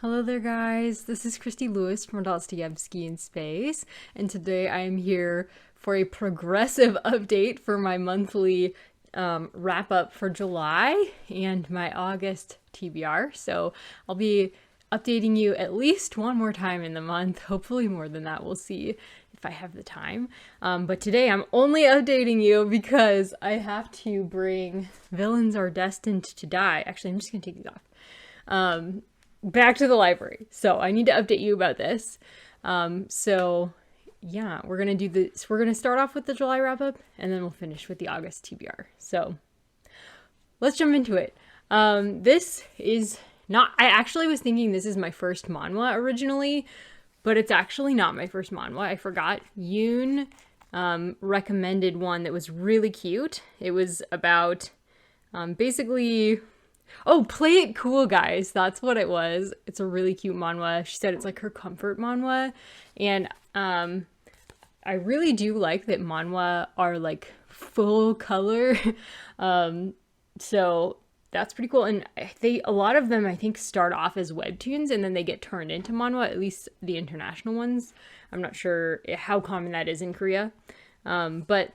Hello there, guys. This is Christy Lewis from Dostoevsky in Space, and today I am here for a progressive update for my monthly wrap up for July and my August TBR. So I'll be updating you at least one more time in the month, hopefully more than that. We'll see if I have the time. But today I'm only updating you because I have to bring Villains Are Destined to Die. Actually, I'm just gonna take these off. Back to the library. So I need to update you about this. Yeah, we're going to do this. We're going to start off with the July wrap up and then we'll finish with the August TBR. So let's jump into it. This is not, I actually was thinking this is my first manhwa originally, but it's actually not my first manhwa. I forgot. Yoon recommended one that was really cute. It was about basically... Oh, Play It Cool, guys. That's what it was. It's a really cute manhwa. She said it's like her comfort manhwa. And I really do like that manhwa are like full color. So that's pretty cool. And a lot of them, I think, start off as webtoons and then they get turned into manhwa, at least the international ones. I'm not sure how common that is in Korea. But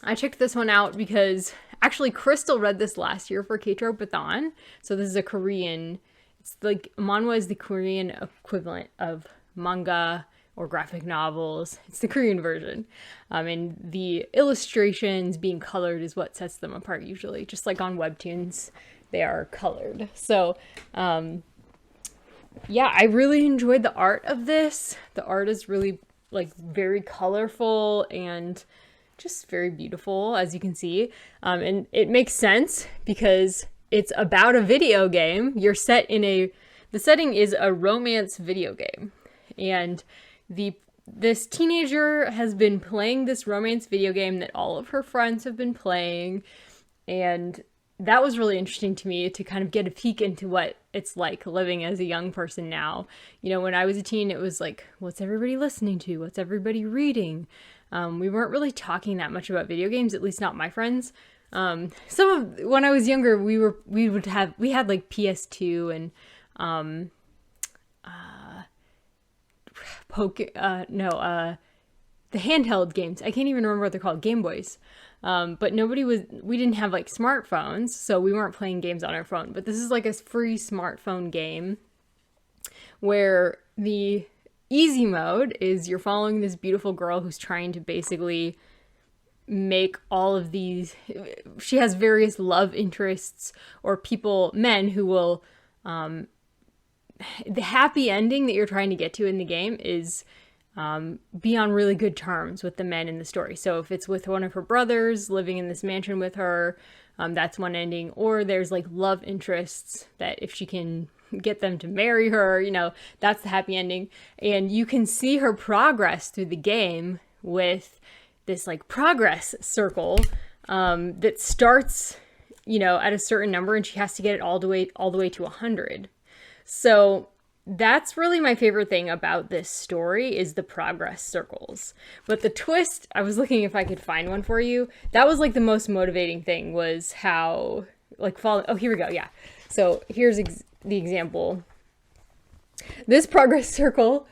I checked this one out because actually Crystal read this last year for K-Tropathon. So this is a Korean, it's like manhwa is the Korean equivalent of manga or graphic novels. It's the Korean version. And the illustrations being colored is what sets them apart usually. Just like on webtoons, they are colored. So yeah, I really enjoyed the art of this. The art is really like very colorful and just very beautiful, as you can see. And it makes sense because it's about a video game. You're set in the setting is a romance video game. And this teenager has been playing this romance video game that all of her friends have been playing. And that was really interesting to me to kind of get a peek into what it's like living as a young person now. You know, when I was a teen, it was like, what's everybody listening to? What's everybody reading? We weren't really talking that much about video games, at least not my friends. When I was younger, we had like PS2 and, the handheld games. I can't even remember what they're called, Game Boys. But we didn't have like smartphones, so we weren't playing games on our phone. But this is like a free smartphone game where the easy mode is you're following this beautiful girl who's trying to basically make all of these, she has various love interests or men who will, the happy ending that you're trying to get to in the game is be on really good terms with the men in the story. So if it's with one of her brothers living in this mansion with her, that's one ending. Or there's like love interests that if she can get them to marry her, you know, that's the happy ending. And you can see her progress through the game with this like progress circle that starts, you know, at a certain number and she has to get it all the way to 100. So that's really my favorite thing about this story is the progress circles. But the twist, I was looking if I could find one for you. That was like the most motivating thing was how like oh, here we go. Yeah. So here's the example. This progress circle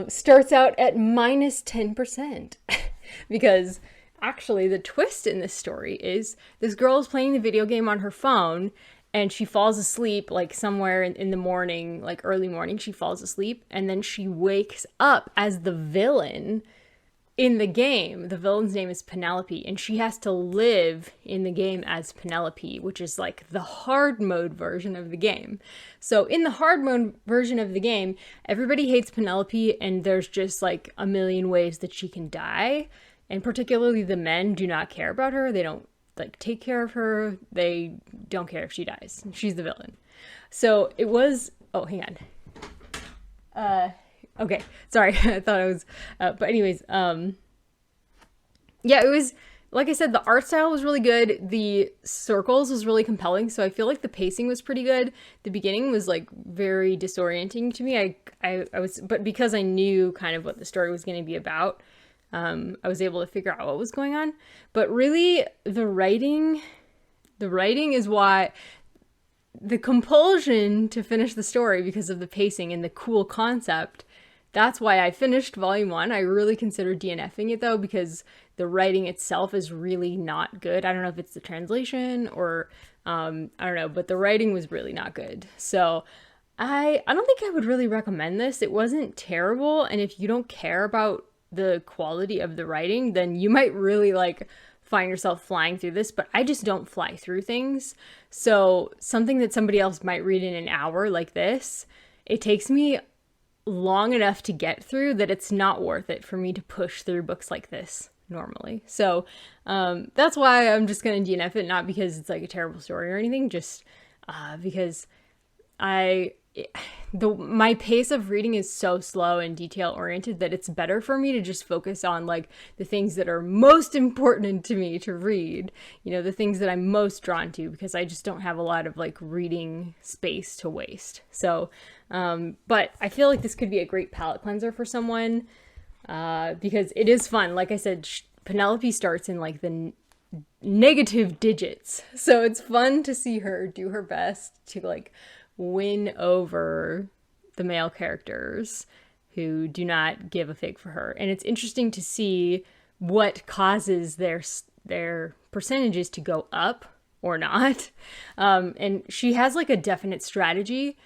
starts out at minus 10% because actually the twist in this story is this girl is playing the video game on her phone and she falls asleep like somewhere in the morning, like early morning, she falls asleep and then she wakes up as the villain in the game. The villain's name is Penelope and she has to live in the game as Penelope, which is like the hard mode version of the game. So in the hard mode version of the game, everybody hates Penelope and there's just like a million ways that she can die. And particularly the men do not care about her. They don't like take care of her. They don't care if she dies. She's the villain. So it was, oh, hang on. Okay, sorry, I thought I was, but anyways, yeah, it was, like I said, the art style was really good, the circles was really compelling, so I feel like the pacing was pretty good. The beginning was, like, very disorienting to me, but because I knew kind of what the story was going to be about, I was able to figure out what was going on, but really, the writing is why the compulsion to finish the story because of the pacing and the cool concept. That's why I finished volume 1. I really considered DNFing it though, because the writing itself is really not good. I don't know if it's the translation or I don't know, but the writing was really not good. So I don't think I would really recommend this. It wasn't terrible, and if you don't care about the quality of the writing, then you might really like find yourself flying through this, but I just don't fly through things. So something that somebody else might read in an hour like this, it takes me long enough to get through that it's not worth it for me to push through books like this normally. So that's why I'm just gonna DNF it, not because it's like a terrible story or anything, just because my pace of reading is so slow and detail oriented that it's better for me to just focus on like the things that are most important to me to read, you know, the things that I'm most drawn to, because I just don't have a lot of like reading space to waste. So but I feel like this could be a great palate cleanser for someone because it is fun. Like I said, Penelope starts in like the negative digits, so it's fun to see her do her best to like win over the male characters who do not give a fig for her. And it's interesting to see what causes their percentages to go up or not. And she has like a definite strategy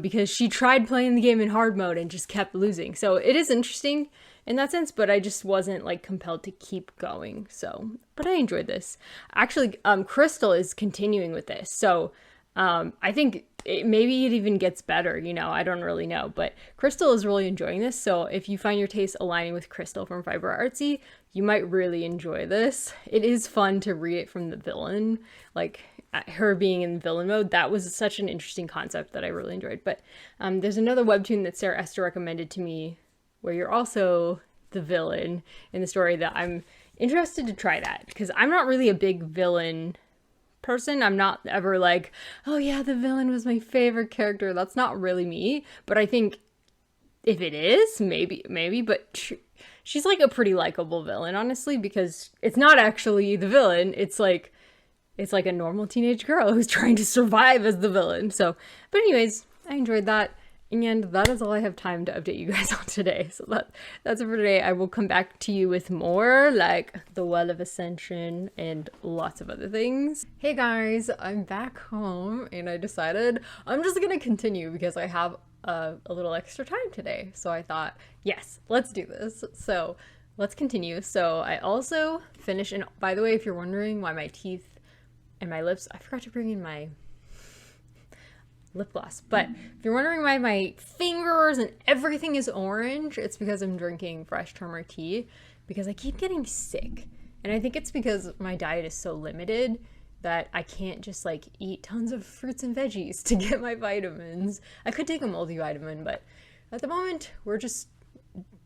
because she tried playing the game in hard mode and just kept losing. So it is interesting in that sense, but I just wasn't like compelled to keep going. So, but I enjoyed this. Actually, Crystal is continuing with this. So I think maybe it even gets better, you know, I don't really know, but Crystal is really enjoying this. So if you find your taste aligning with Crystal from Fiber Artsy, you might really enjoy this. It is fun to read it from the villain, like her being in villain mode. That was such an interesting concept that I really enjoyed. But there's another webtoon that Sarah Esther recommended to me where you're also the villain in the story that I'm interested to try that, because I'm not really a big villain person. I'm not ever like, oh yeah, the villain was my favorite character. That's not really me. But I think if it is, maybe, but she's like a pretty likable villain, honestly, because it's not actually the villain. It's like a normal teenage girl who's trying to survive as the villain. So, but anyways, I enjoyed that. And that is all I have time to update you guys on today. So that's it for today. I will come back to you with more, like the Well of Ascension and lots of other things. Hey guys, I'm back home and I decided I'm just gonna continue because I have a little extra time today. So I thought, yes, let's do this. So let's continue. So I also finished, and by the way, if you're wondering why my teeth and my lips, I forgot to bring in my lip gloss, but if you're wondering why my fingers and everything is orange, it's because I'm drinking fresh turmeric tea because I keep getting sick. And I think it's because my diet is so limited that I can't just like eat tons of fruits and veggies to get my vitamins. I could take a multivitamin, but at the moment we're just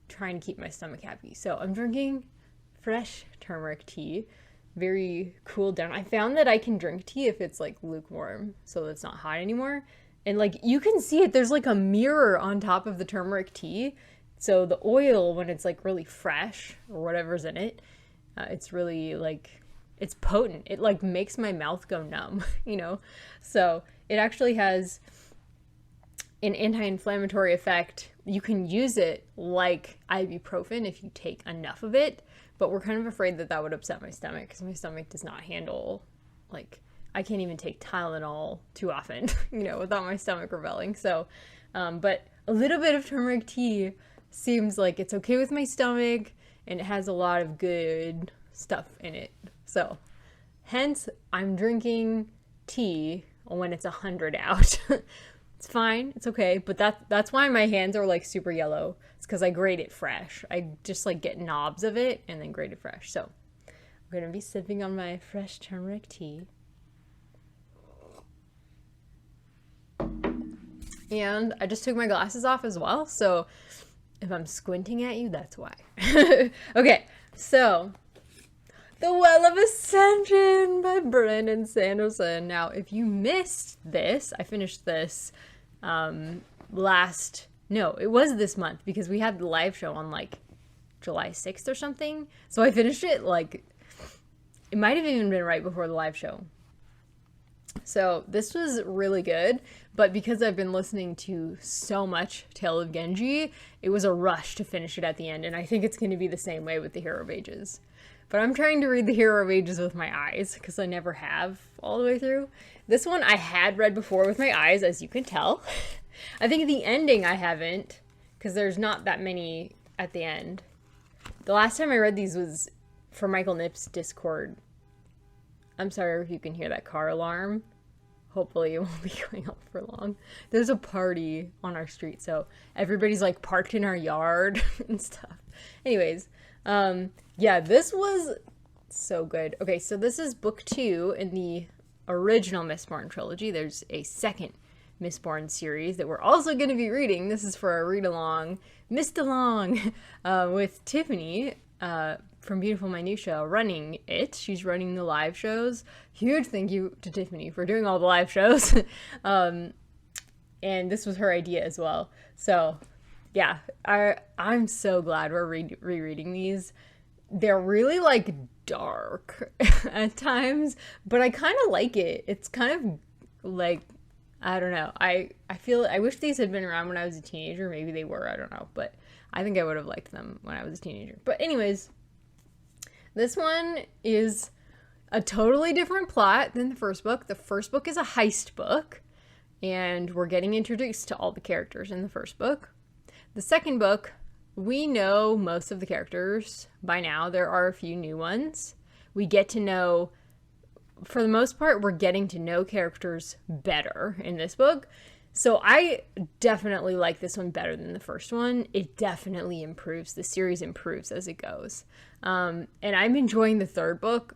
trying to keep my stomach happy. So I'm drinking fresh turmeric tea, very cooled down. I found that I can drink tea if it's like lukewarm, so it's not hot anymore. And like you can see it, there's like a mirror on top of the turmeric tea. So the oil, when it's like really fresh or whatever's in it, it's really like, it's potent. It like makes my mouth go numb, you know? So it actually has an anti-inflammatory effect. You can use it like ibuprofen if you take enough of it. But we're kind of afraid that that would upset my stomach because my stomach does not handle, like, I can't even take Tylenol too often, you know, without my stomach rebelling. So, but a little bit of turmeric tea seems like it's okay with my stomach and it has a lot of good stuff in it. So, hence, I'm drinking tea when it's 100 out. It's fine, it's okay, but that's why my hands are like super yellow. It's because I grate it fresh. I just like get knobs of it and then grate it fresh. So I'm gonna be sipping on my fresh turmeric tea. And I just took my glasses off as well, so if I'm squinting at you, that's why. Okay, so The Well of Ascension by Brandon Sanderson. Now, if you missed this, I finished this it was this month because we had the live show on like July 6th or something. So I finished it like, it might have even been right before the live show. So this was really good, but because I've been listening to so much Tale of Genji, it was a rush to finish it at the end, and I think it's going to be the same way with the Hero of Ages. But I'm trying to read the Hero of Ages with my eyes, because I never have all the way through. This one I had read before with my eyes, as you can tell. I think the ending I haven't, because there's not that many at the end. The last time I read these was for Michael Nipp's Discord. I'm sorry if you can hear that car alarm. Hopefully it won't be going on for long. There's a party on our street, so everybody's like parked in our yard and stuff. Anyways, yeah, this was so good. Okay, so this is book 2 in the original Mistborn trilogy. There's a second Mistborn series that we're also going to be reading. This is for our read-along, Mist-along, with Tiffany, from Beautiful Minutia running it. She's running the live shows. Huge thank you to Tiffany for doing all the live shows. And this was her idea as well. So yeah, I'm so glad we're rereading these. They're really like dark at times, but I kind of like it. It's kind of like, I don't know. I wish these had been around when I was a teenager. Maybe they were, I don't know, but I think I would have liked them when I was a teenager. But anyways, this one is a totally different plot than the first book. The first book is a heist book, and we're getting introduced to all the characters in the first book. The second book, we know most of the characters by now. There are a few new ones. We get to know, for the most part, we're getting to know characters better in this book. So I definitely like this one better than the first one. It definitely improves. The series improves as it goes. And I'm enjoying the third book,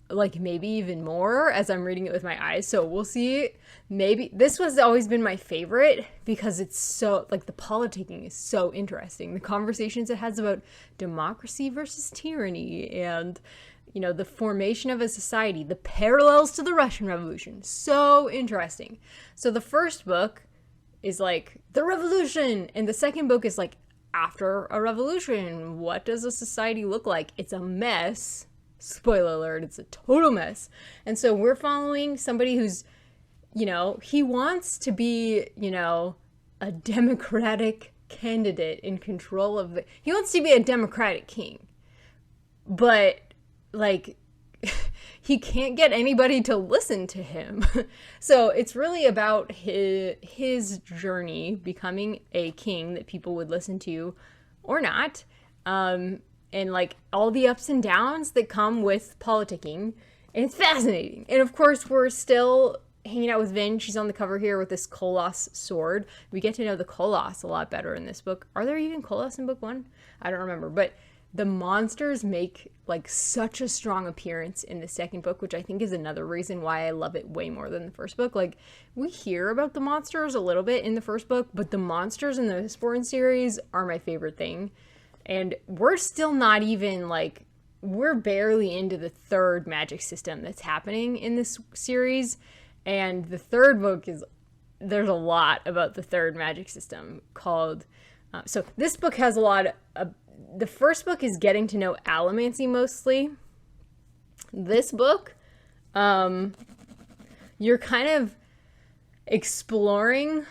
like maybe even more as I'm reading it with my eyes. So we'll see. Maybe this was always been my favorite because it's so, like, the politicking is so interesting. The conversations it has about democracy versus tyranny and, you know, the formation of a society, the parallels to the Russian Revolution. So interesting. So the first book is like the revolution, and the second book is like after a revolution. What does a society look like? It's a mess. Spoiler alert, it's a total mess. And so we're following somebody who's, you know, he wants to be, you know, a democratic candidate in control of he wants to be a democratic king. But, like, he can't get anybody to listen to him. So it's really about his journey becoming a king that people would listen to or not. And like all the ups and downs that come with politicking. And it's fascinating. And of course, we're still hanging out with Vin. She's on the cover here with this Koloss sword. We get to know the Koloss a lot better in this book. Are there even Koloss in book 1? I don't remember. But the monsters make like such a strong appearance in the second book, which I think is another reason why I love it way more than the first book. Like, we hear about the monsters a little bit in the first book, but the monsters in the Mistborn series are my favorite thing. And we're still not even, like, we're barely into the third magic system that's happening in this series. And the third book is, there's a lot about the third magic system called, so this book has a lot of, the first book is getting to know Allomancy mostly. This book, you're kind of exploring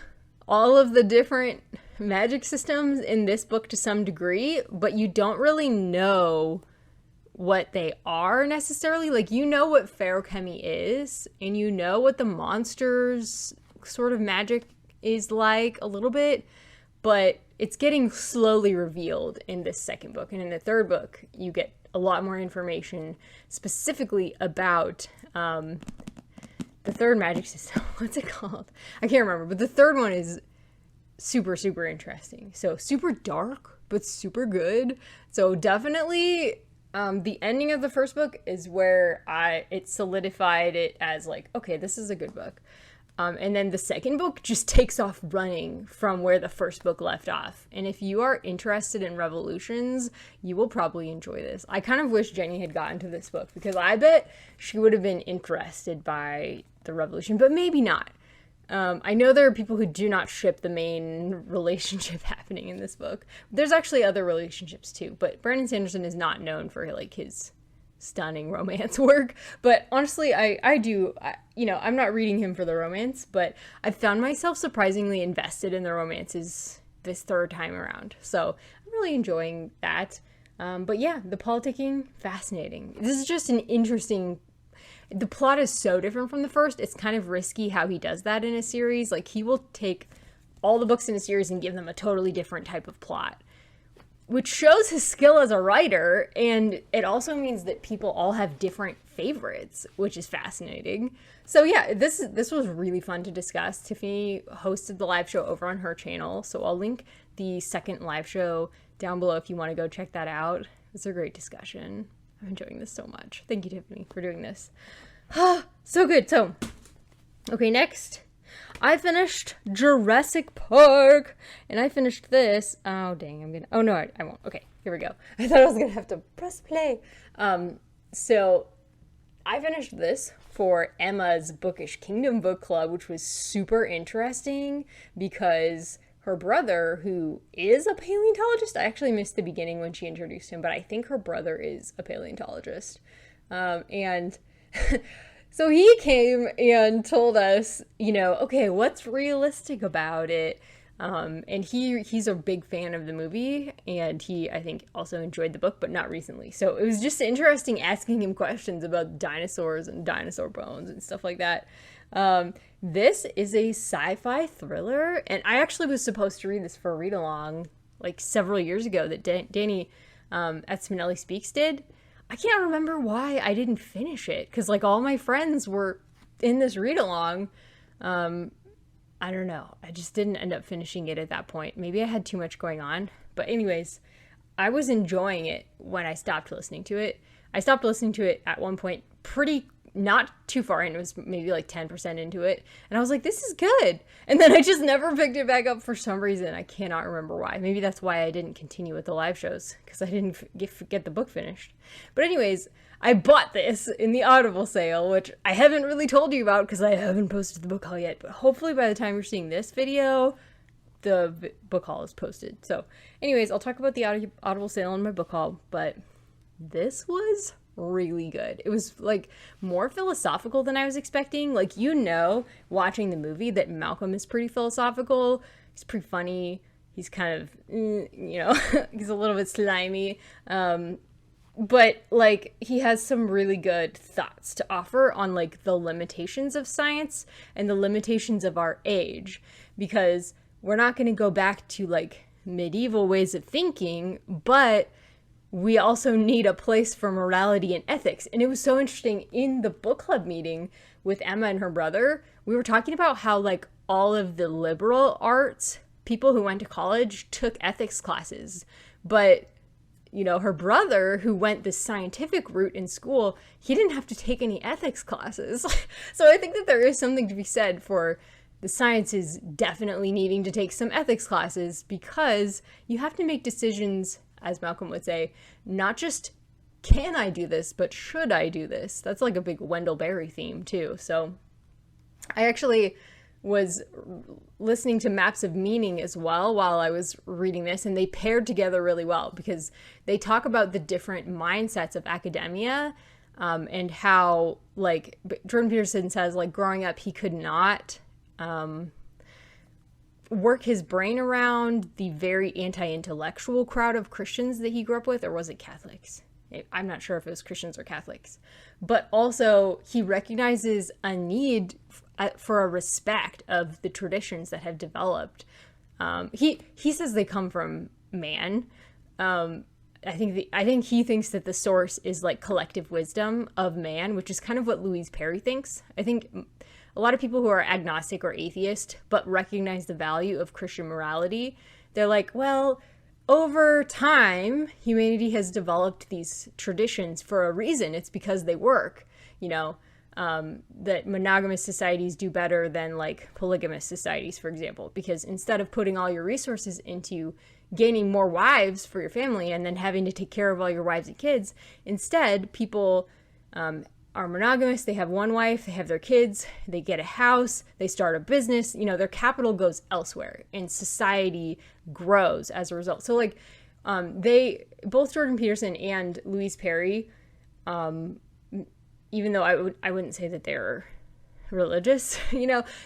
all of the different magic systems in this book to some degree, but you don't really know what they are necessarily. Like, you know what feruchemy is, and you know what the monsters sort of magic is like a little bit, but it's getting slowly revealed in this second book. And in the third book, you get a lot more information specifically about the third magic system. What's it called? I can't remember, but the third one is super, super interesting. So super dark, but super good. So definitely the ending of the first book is where it solidified it as like, okay, this is a good book. And then the second book just takes off running from where the first book left off. And if you are interested in revolutions, you will probably enjoy this. I kind of wish Jenny had gotten to this book because I bet she would have been interested by the revolution, but maybe not. I know there are people who do not ship the main relationship happening in this book. There's actually other relationships too, but Brandon Sanderson is not known for like his stunning romance work. But honestly, I'm not reading him for the romance, but I found myself surprisingly invested in the romances this third time around. So I'm really enjoying that. But yeah, the politicking, fascinating. This is just an interesting... The plot is so different from the first. It's kind of risky how he does that in a series. Like, he will take all the books in a series and give them a totally different type of plot, which shows his skill as a writer, and it also means that people all have different favorites, which is fascinating. So yeah, this was really fun to discuss. Tiffany hosted the live show over on her channel, so I'll link the second live show down below if you want to go check that out. It's a great discussion. I'm enjoying this so much. Thank you, Tiffany, for doing this. So good. So, okay, next. I finished Jurassic Park, and I finished this. Oh, dang, oh no, I won't. Okay, here we go. I thought I was gonna have to press play. So I finished this for Emma's Bookish Kingdom book club, which was super interesting because her brother, who is a paleontologist, I actually missed the beginning when she introduced him, but I think her brother is a paleontologist. And so he came and told us, okay, what's realistic about it? And he's a big fan of the movie, and he, I think, also enjoyed the book, but not recently. So it was just interesting asking him questions about dinosaurs and dinosaur bones and stuff like that. This is a sci-fi thriller, and I actually was supposed to read this for a read-along like several years ago that Danny at Connelly Speaks did. I can't remember why I didn't finish it, because like all my friends were in this read-along. I don't know. I just didn't end up finishing it at that point. Maybe I had too much going on. But anyways, I was enjoying it when I stopped listening to it. I stopped listening to it at one point not too far in. It was maybe like 10% into it. And I was like, this is good. And then I just never picked it back up for some reason. I cannot remember why. Maybe that's why I didn't continue with the live shows, because I didn't get the book finished. But anyways, I bought this in the Audible sale, which I haven't really told you about because I haven't posted the book haul yet. But hopefully by the time you're seeing this video, the book haul is posted. So anyways, I'll talk about the Audible sale and my book haul. But this was really good. It was like more philosophical than I was expecting. Like, watching the movie that Malcolm is pretty philosophical. He's pretty funny. He's kind of, he's a little bit slimy. But like, he has some really good thoughts to offer on like the limitations of science and the limitations of our age, because we're not going to go back to like medieval ways of thinking, but we also need a place for morality and ethics. And it was so interesting in the book club meeting with Emma and her brother. We were talking about how like all of the liberal arts people who went to college took ethics classes, but her brother, who went the scientific route in school, he didn't have to take any ethics classes. So I think that there is something to be said for the sciences definitely needing to take some ethics classes, because you have to make decisions, as Malcolm would say, not just can I do this, but should I do this? That's like a big Wendell Berry theme too. So I actually was listening to Maps of Meaning as well while I was reading this, and they paired together really well because they talk about the different mindsets of academia, and how, like, Jordan Peterson says, like, growing up he could not work his brain around the very anti-intellectual crowd of Christians that he grew up with, or was it Catholics? I'm not sure if it was Christians or Catholics. But also, he recognizes a need for a respect of the traditions that have developed. He says they come from man. I think he thinks that the source is like collective wisdom of man, which is kind of what Louise Perry thinks. I think a lot of people who are agnostic or atheist but recognize the value of Christian morality, they're like, well, over time, humanity has developed these traditions for a reason. It's because they work, that monogamous societies do better than like polygamous societies, for example, because instead of putting all your resources into gaining more wives for your family and then having to take care of all your wives and kids, instead people are monogamous. They have one wife, they have their kids, they get a house, they start a business, their capital goes elsewhere and society grows as a result. So like, both Jordan Peterson and Louise Perry even though I wouldn't say that they're religious,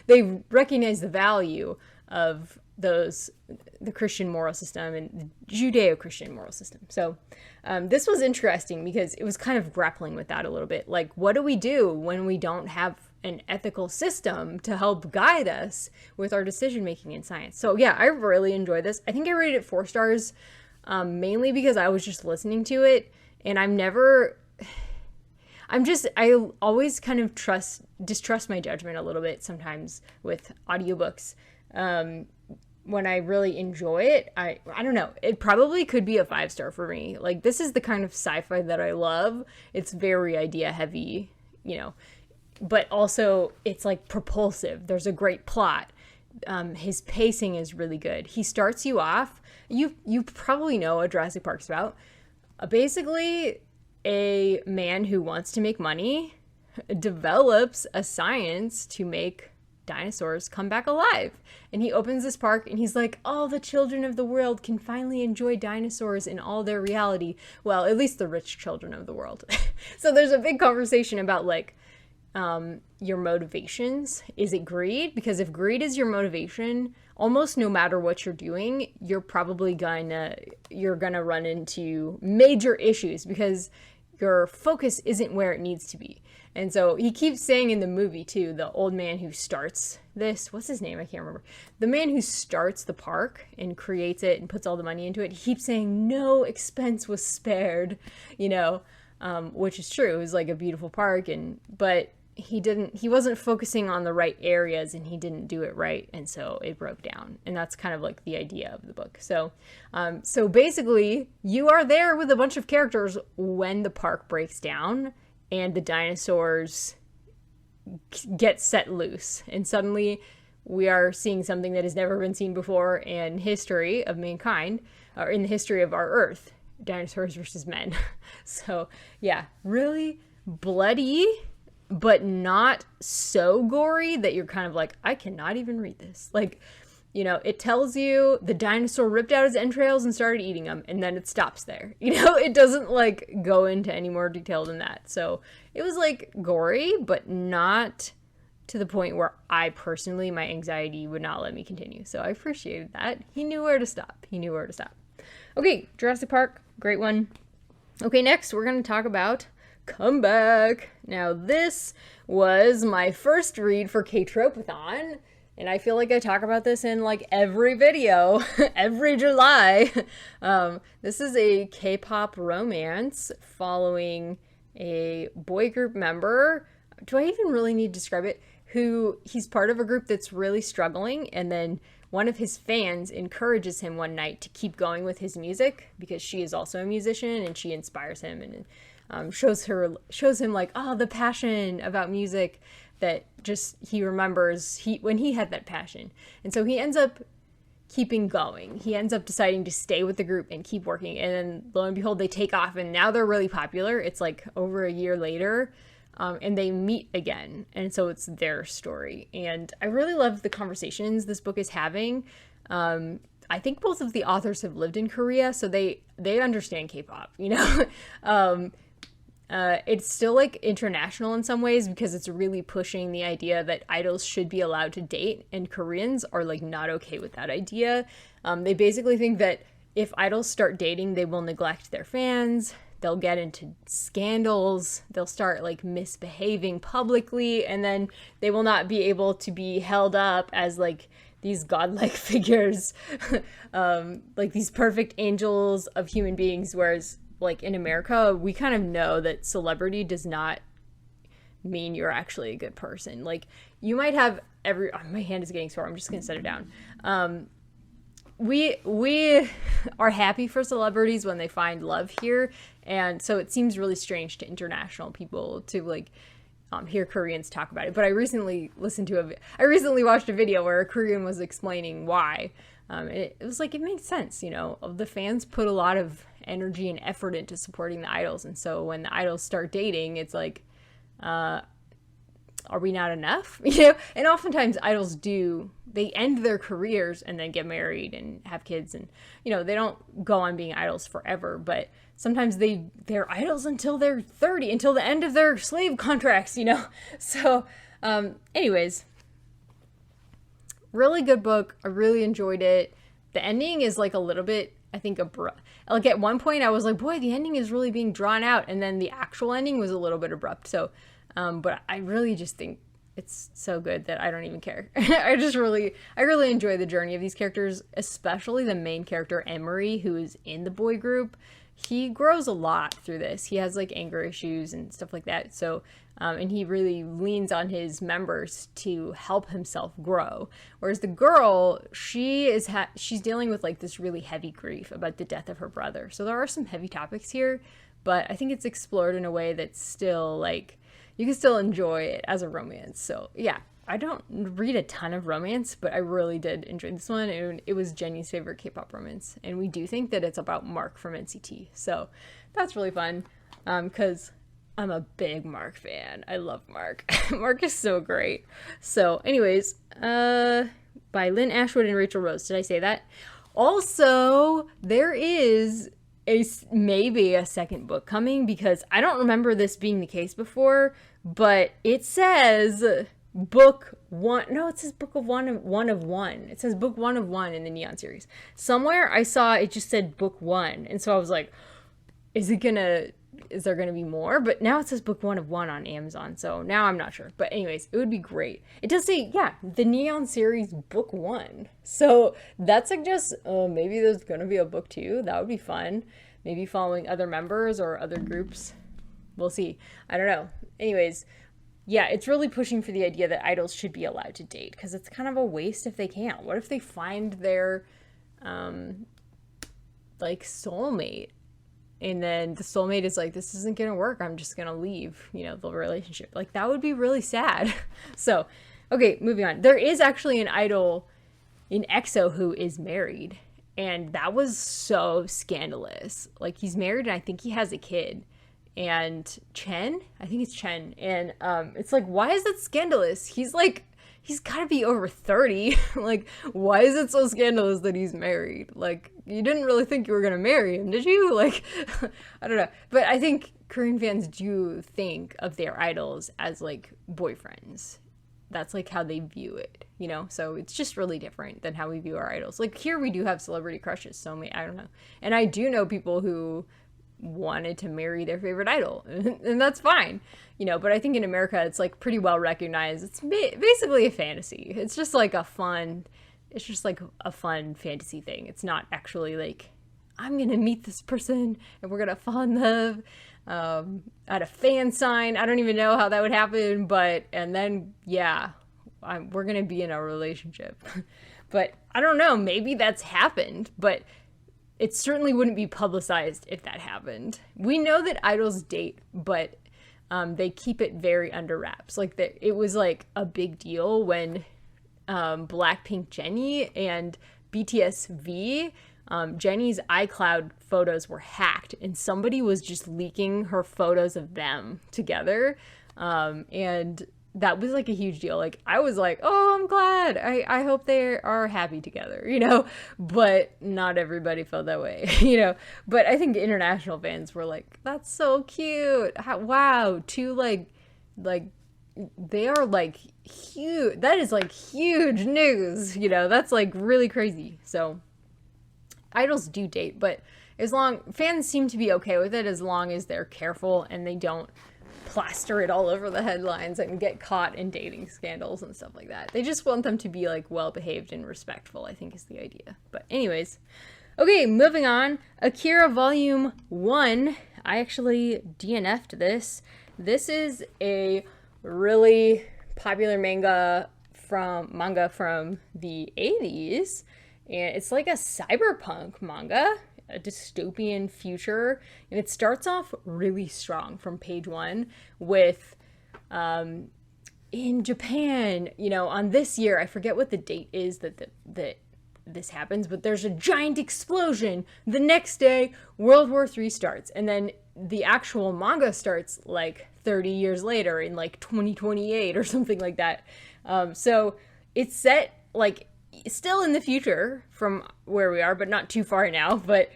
they recognize the value of the Christian moral system and the Judeo-Christian moral system. So this was interesting because it was kind of grappling with that a little bit. Like, what do we do when we don't have an ethical system to help guide us with our decision-making in science? So yeah, I really enjoyed this. I think I rated it 4 stars, mainly because I was just listening to it, and I always kind of distrust my judgment a little bit sometimes with audiobooks. When I really enjoy it, I don't know, it probably could be a 5-star for me. Like, this is the kind of sci-fi that I love. It's very idea heavy, but also it's like propulsive. There's a great plot. His pacing is really good. He starts you off. You probably know what Jurassic Park's about. Basically, a man who wants to make money develops a science to make dinosaurs come back alive. And he opens this park and he's like, all the children of the world can finally enjoy dinosaurs in all their reality. Well, at least the rich children of the world. So there's a big conversation about like your motivations. Is it greed? Because if greed is your motivation, almost no matter what you're doing, you're probably gonna run into major issues because your focus isn't where it needs to be. And so he keeps saying in the movie too, the old man who starts this, what's his name? I can't remember. The man who starts the park and creates it and puts all the money into it, he keeps saying no expense was spared, which is true. It was like a beautiful park, but he wasn't focusing on the right areas and he didn't do it right. And so it broke down. And that's kind of like the idea of the book. So basically you are there with a bunch of characters when the park breaks down and the dinosaurs get set loose. And suddenly we are seeing something that has never been seen before in history of mankind, or in the history of our Earth, dinosaurs versus men. So yeah, really bloody, but not so gory that you're kind of like, I cannot even read this. Like, it tells you the dinosaur ripped out his entrails and started eating them, and then it stops there. It doesn't like go into any more detail than that. So it was like gory, but not to the point where I personally, my anxiety would not let me continue. So I appreciated that. He knew where to stop. Okay, Jurassic Park, great one. Okay, next we're going to talk about Comeback. Now this was my first read for K-Tropathon, and I feel like I talk about this in like every video, every July. This is a K-pop romance following a boy group member. Do I even really need to describe it? He's part of a group that's really struggling, and then one of his fans encourages him one night to keep going with his music because she is also a musician and she inspires him and shows him like, the passion about music that just he remembers when he had that passion. And so he ends up keeping going. He ends up deciding to stay with the group and keep working. And then lo and behold, they take off and now they're really popular. It's like over a year later. And they meet again. And so it's their story. And I really love the conversations this book is having. I think both of the authors have lived in Korea, so they understand K-pop, It's still like international in some ways because it's really pushing the idea that idols should be allowed to date, and Koreans are like not okay with that idea. They basically think that if idols start dating, they will neglect their fans, they'll get into scandals, they'll start like misbehaving publicly, and then they will not be able to be held up as like these godlike figures, like these perfect angels of human beings, whereas like in America, we kind of know that celebrity does not mean you're actually a good person. Like you might have my hand is getting sore. I'm just going to set it down. We are happy for celebrities when they find love here. And so it seems really strange to international people to like hear Koreans talk about it. But I recently watched a video where a Korean was explaining why. It was like, it makes sense, the fans put a lot of energy and effort into supporting the idols. And so when the idols start dating, it's like, are we not enough? You know, and oftentimes idols they end their careers and then get married and have kids, and, you know, they don't go on being idols forever, but sometimes they're idols until they're 30, until the end of their slave contracts, you know? So, anyways, really good book. I really enjoyed it. The ending is like a little bit, I think, abrupt. Like at one point I was like, boy, the ending is really being drawn out. And then the actual ending was a little bit abrupt. So, but I really just think it's so good that I don't even care. I really enjoy the journey of these characters, especially the main character, Emery, who is in the boy group. He grows a lot through this. He has like anger issues and stuff like that. So, and he really leans on his members to help himself grow. Whereas the girl, she's dealing with like this really heavy grief about the death of her brother. So there are some heavy topics here, but I think it's explored in a way that's still like, you can still enjoy it as a romance. So yeah, I don't read a ton of romance, but I really did enjoy this one. And it was Jenny's favorite K-pop romance. And we do think that it's about Mark from NCT. So that's really fun, because I'm a big Mark fan. I love Mark. Mark is so great. So anyways, by Lynn Ashwood and Rachel Rose. Did I say that? Also, there is maybe a second book coming, because I don't remember this being the case before, but it says book one. No, it says book of one of one. It says book 1 of 1 in the Neon series. Somewhere I saw it just said book 1. And so I was like, is there gonna be more? But now it says book 1 of 1 on Amazon. So now I'm not sure. But anyways, it would be great. It does say, yeah, the Neon series book 1. So that suggests maybe there's gonna be a book 2. That would be fun. Maybe following other members or other groups. We'll see. I don't know. Anyways, yeah, it's really pushing for the idea that idols should be allowed to date, because it's kind of a waste if they can't. What if they find their like soulmate, and then the soulmate is like, this isn't gonna work, I'm just gonna leave, you know, the relationship? Like, that would be really sad. So okay, moving on. There is actually an idol in EXO who is married, and that was so scandalous. Like, he's married and I think he has a kid. And I think it's Chen. And it's like, why is that scandalous? He's gotta be over 30. Like, why is it so scandalous that he's married? Like, you didn't really think you were gonna marry him, did you? Like, I don't know. But I think Korean fans do think of their idols as like boyfriends. That's like how they view it, you know? So it's just really different than how we view our idols. Like, here we do have celebrity crushes, so I don't know. And I do know people who wanted to marry their favorite idol, and that's fine, you know. But I think in America it's like pretty well recognized. It's basically a fantasy. It's just like a fun fantasy thing. It's not actually like, I'm gonna meet this person and we're gonna fall in love at a fan sign. I don't even know how that would happen, and then yeah, we're gonna be in a relationship. But I don't know, maybe that's happened, but it certainly wouldn't be publicized if that happened. We know that idols date, but they keep it very under wraps. Like, it was like a big deal when Blackpink Jennie and BTS V, Jennie's iCloud photos were hacked, and somebody was just leaking her photos of them together. And that was like a huge deal. Like, I was like, oh, I'm glad. I hope they are happy together, you know, but not everybody felt that way, you know. But I think international fans were like, that's so cute. Wow. Two like they are like huge. That is like huge news, you know. That's like really crazy. So idols do date, but fans seem to be okay with it as long as they're careful and they don't plaster it all over the headlines and get caught in dating scandals and stuff like that. They just want them to be like well behaved and respectful, I think, is the idea. But anyways, okay, moving on. Akira Volume 1. I actually DNF'd this. This is a really popular manga from the 80s, and it's like a cyberpunk manga, a dystopian future, and it starts off really strong from page 1 with in Japan, you know, on this year, I forget what the date is that this happens, but there's a giant explosion. The next day, World War III starts, and then the actual manga starts like 30 years later in like 2028 or something like that. So it's set like still in the future from where we are, but not too far now, but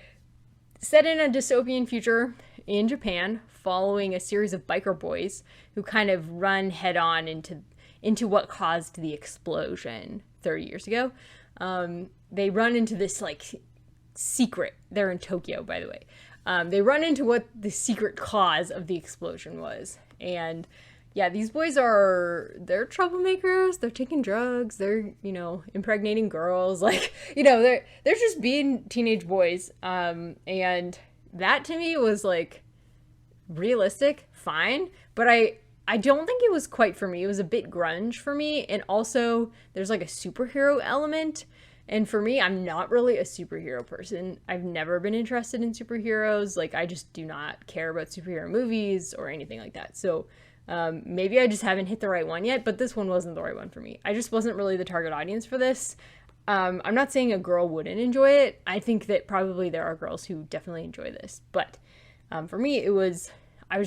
set in a dystopian future in Japan, following a series of biker boys who kind of run head on into what caused the explosion 30 years ago. They run into this like secret. They're in Tokyo, by the way. They run into what the secret cause of the explosion was. And yeah, these boys they're troublemakers. They're taking drugs. They're, impregnating girls. Like, they're just being teenage boys. And that to me was like realistic, fine. But I don't think it was quite for me. It was a bit grunge for me. And also there's like a superhero element. And for me, I'm not really a superhero person. I've never been interested in superheroes. Like, I just do not care about superhero movies or anything like that. So maybe I just haven't hit the right one yet, but this one wasn't the right one for me. I just wasn't really the target audience for this. I'm not saying a girl wouldn't enjoy it. I think that probably there are girls who definitely enjoy this. But for me, I was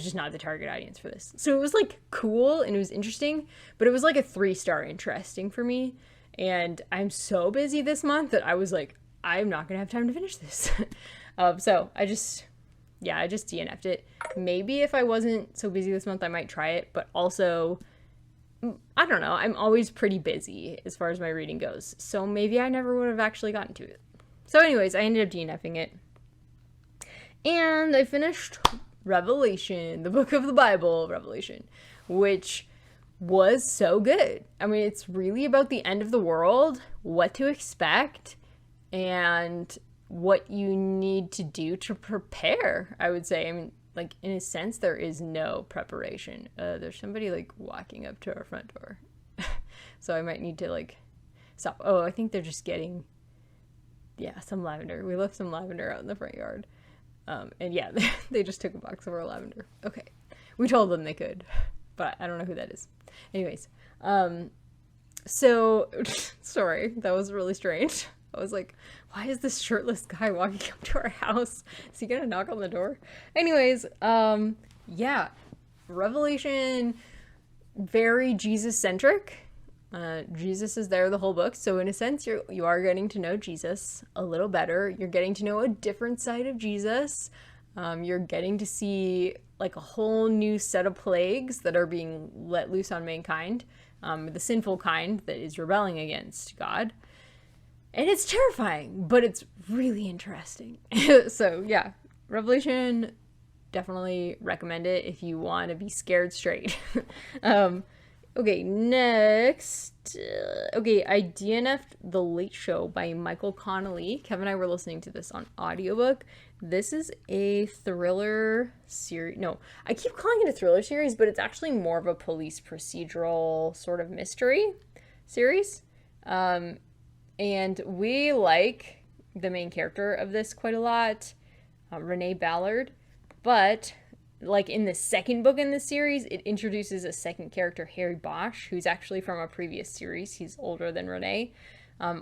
just not the target audience for this. So it was like cool and it was interesting, but it was like a 3-star interesting for me. And I'm so busy this month that I was like, I'm not going to have time to finish this. So I just DNF'd it. Maybe if I wasn't so busy this month, I might try it. But also, I don't know. I'm always pretty busy as far as my reading goes. So maybe I never would have actually gotten to it. So anyways, I ended up DNFing it. And I finished Revelation, the book of the Bible, Revelation, which was so good. I mean, it's really about the end of the world, what to expect, and what you need to do to prepare, I would say. I mean, like, in a sense, there is no preparation. There's somebody, like, walking up to our front door. So I might need to, like, stop. Oh, I think they're just getting, some lavender. We left some lavender out in the front yard. And yeah, they just took a box of our lavender. Okay. We told them they could, but I don't know who that is. Anyways, so, sorry, that was really strange. I was like, why is this shirtless guy walking up to our house? Is he gonna knock on the door? Anyways, Revelation, very Jesus-centric. Jesus is there the whole book, so in a sense, you are getting to know Jesus a little better. You're getting to know a different side of Jesus. You're getting to see like a whole new set of plagues that are being let loose on mankind, the sinful kind that is rebelling against God. And it's terrifying, but it's really interesting. So yeah, Revelation, definitely recommend it if you want to be scared straight. Okay, next. I DNF'd The Late Show by Michael Connelly. Kevin and I were listening to this on audiobook. This is a thriller series. No, I keep calling it a thriller series, but it's actually more of a police procedural sort of mystery series. And we like the main character of this quite a lot, Renee Ballard. But like in the second book in the series, it introduces a second character, Harry Bosch, who's actually from a previous series. He's older than Renee.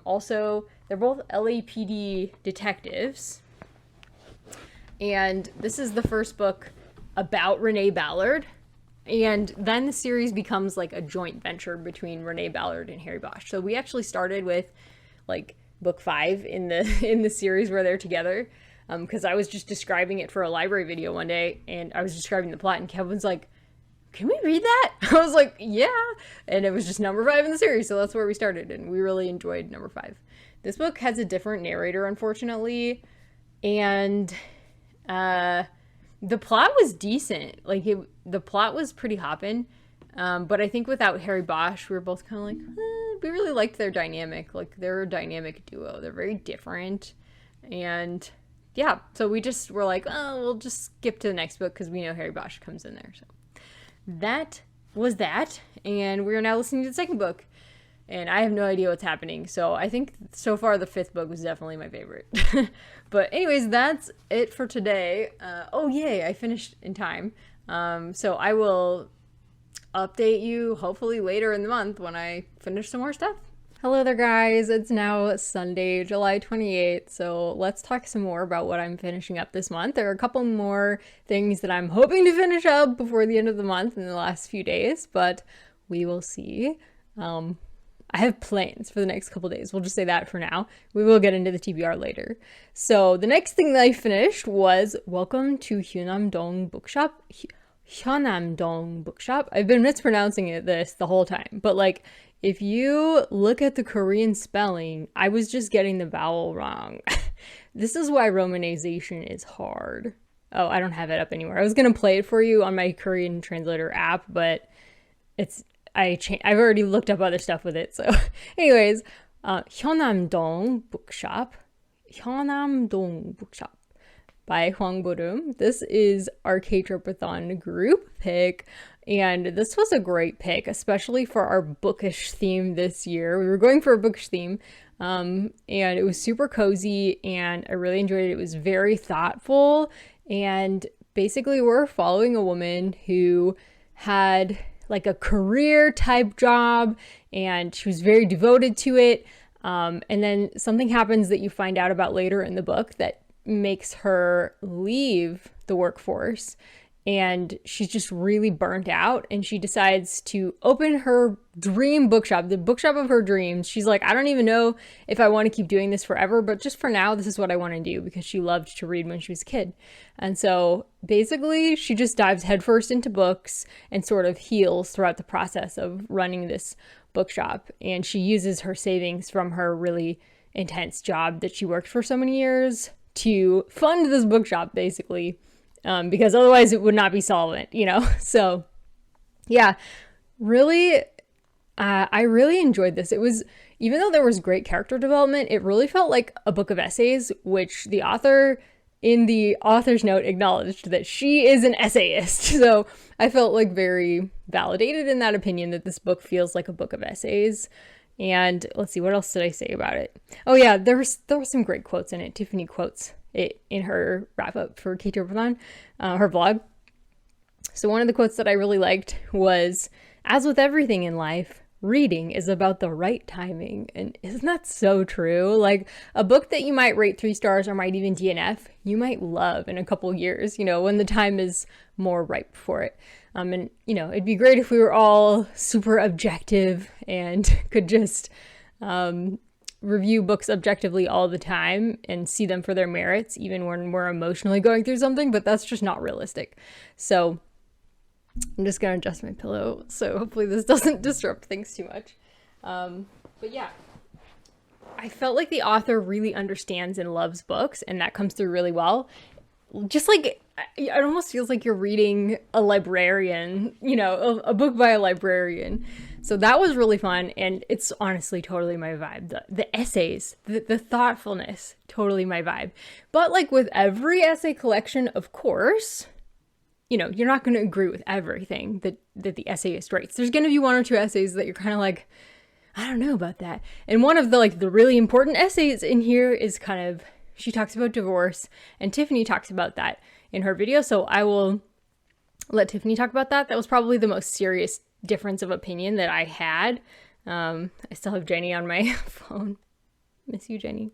Also, they're both LAPD detectives. And this is the first book about Renee Ballard. And then the series becomes like a joint venture between Renee Ballard and Harry Bosch. So we actually started with like book 5 in the series where they're together. Because I was just describing it for a library video one day, and I was describing the plot, and Kevin's like, can we read that? I was like, yeah. And it was just number 5 in the series, so that's where we started, and we really enjoyed number 5. This book has a different narrator, unfortunately, and the plot was decent. Like, the plot was pretty hopping, but I think without Harry Bosch, we were both kind of like, we really liked their dynamic. Like, they're a dynamic duo. They're very different, and yeah, so we just were like, oh, we'll just skip to the next book because we know Harry Bosch comes in there. So that was that, and we are now listening to the second book, and I have no idea what's happening. So I think so far the 5th book was definitely my favorite. But anyways, that's it for today. Oh yay, I finished in time. So I will update you hopefully later in the month when I finish some more stuff. Hello there, guys. It's now Sunday, July 28th, so let's talk some more about what I'm finishing up this month. There are a couple more things that I'm hoping to finish up before the end of the month in the last few days, but we will see. I have plans for the next couple days. We'll just say that for now. We will get into the TBR later. So the next thing that I finished was Welcome to Hyunam-dong Bookshop. Hyunam-dong Bookshop. I've been mispronouncing this the whole time, but like, if you look at the Korean spelling, I was just getting the vowel wrong. This is why romanization is hard. Oh, I don't have it up anymore. I was going to play it for you on my Korean translator app, but I've already looked up other stuff with it. So anyways, Hyunam-dong Bookshop. Hyunam-dong Bookshop by Hwang Bo-reum. This is our K-Tropathon group pick. And this was a great pick, especially for our bookish theme this year. We were going for a bookish theme, and it was super cozy, and I really enjoyed it. It was very thoughtful, and basically we're following a woman who had like a career type job, and she was very devoted to it, and then something happens that you find out about later in the book that makes her leave the workforce. And she's just really burnt out, and she decides to open her dream bookshop, the bookshop of her dreams. She's like, I don't even know if I want to keep doing this forever, but just for now, this is what I want to do, because she loved to read when she was a kid. And so basically she just dives headfirst into books and sort of heals throughout the process of running this bookshop. And she uses her savings from her really intense job that she worked for so many years to fund this bookshop, basically. Because otherwise it would not be solvent, you know? So yeah, really, I really enjoyed this. It was, even though there was great character development, it really felt like a book of essays, which the author in the author's note acknowledged that she is an essayist. So I felt like very validated in that opinion, that this book feels like a book of essays. And let's see, what else did I say about it? Oh yeah, there were some great quotes in it. Tiffany quotes it in her wrap up for K-Tropathon, her blog. So one of the quotes that I really liked was, as with everything in life, reading is about the right timing. And isn't that so true? Like, a book that you might rate 3 stars or might even DNF, you might love in a couple years, you know, when the time is more ripe for it. And, you know, it'd be great if we were all super objective and could just review books objectively all the time and see them for their merits, even when we're emotionally going through something, but that's just not realistic. So I'm just gonna adjust my pillow, so hopefully this doesn't disrupt things too much. But yeah, I felt like the author really understands and loves books, and that comes through really well. Just like, it almost feels like you're reading a librarian, you know, a book by a librarian. So that was really fun, and it's honestly totally my vibe. The essays, the thoughtfulness, totally my vibe. But like with every essay collection, of course, you know, you're not going to agree with everything that the essayist writes. There's going to be 1 or 2 essays that you're kind of like, I don't know about that. And one of the really important essays in here is kind of, she talks about divorce, and Tiffany talks about that in her video. So I will let Tiffany talk about that. That was probably the most serious difference of opinion that I had. I still have Jenny on my phone. Miss you, Jenny.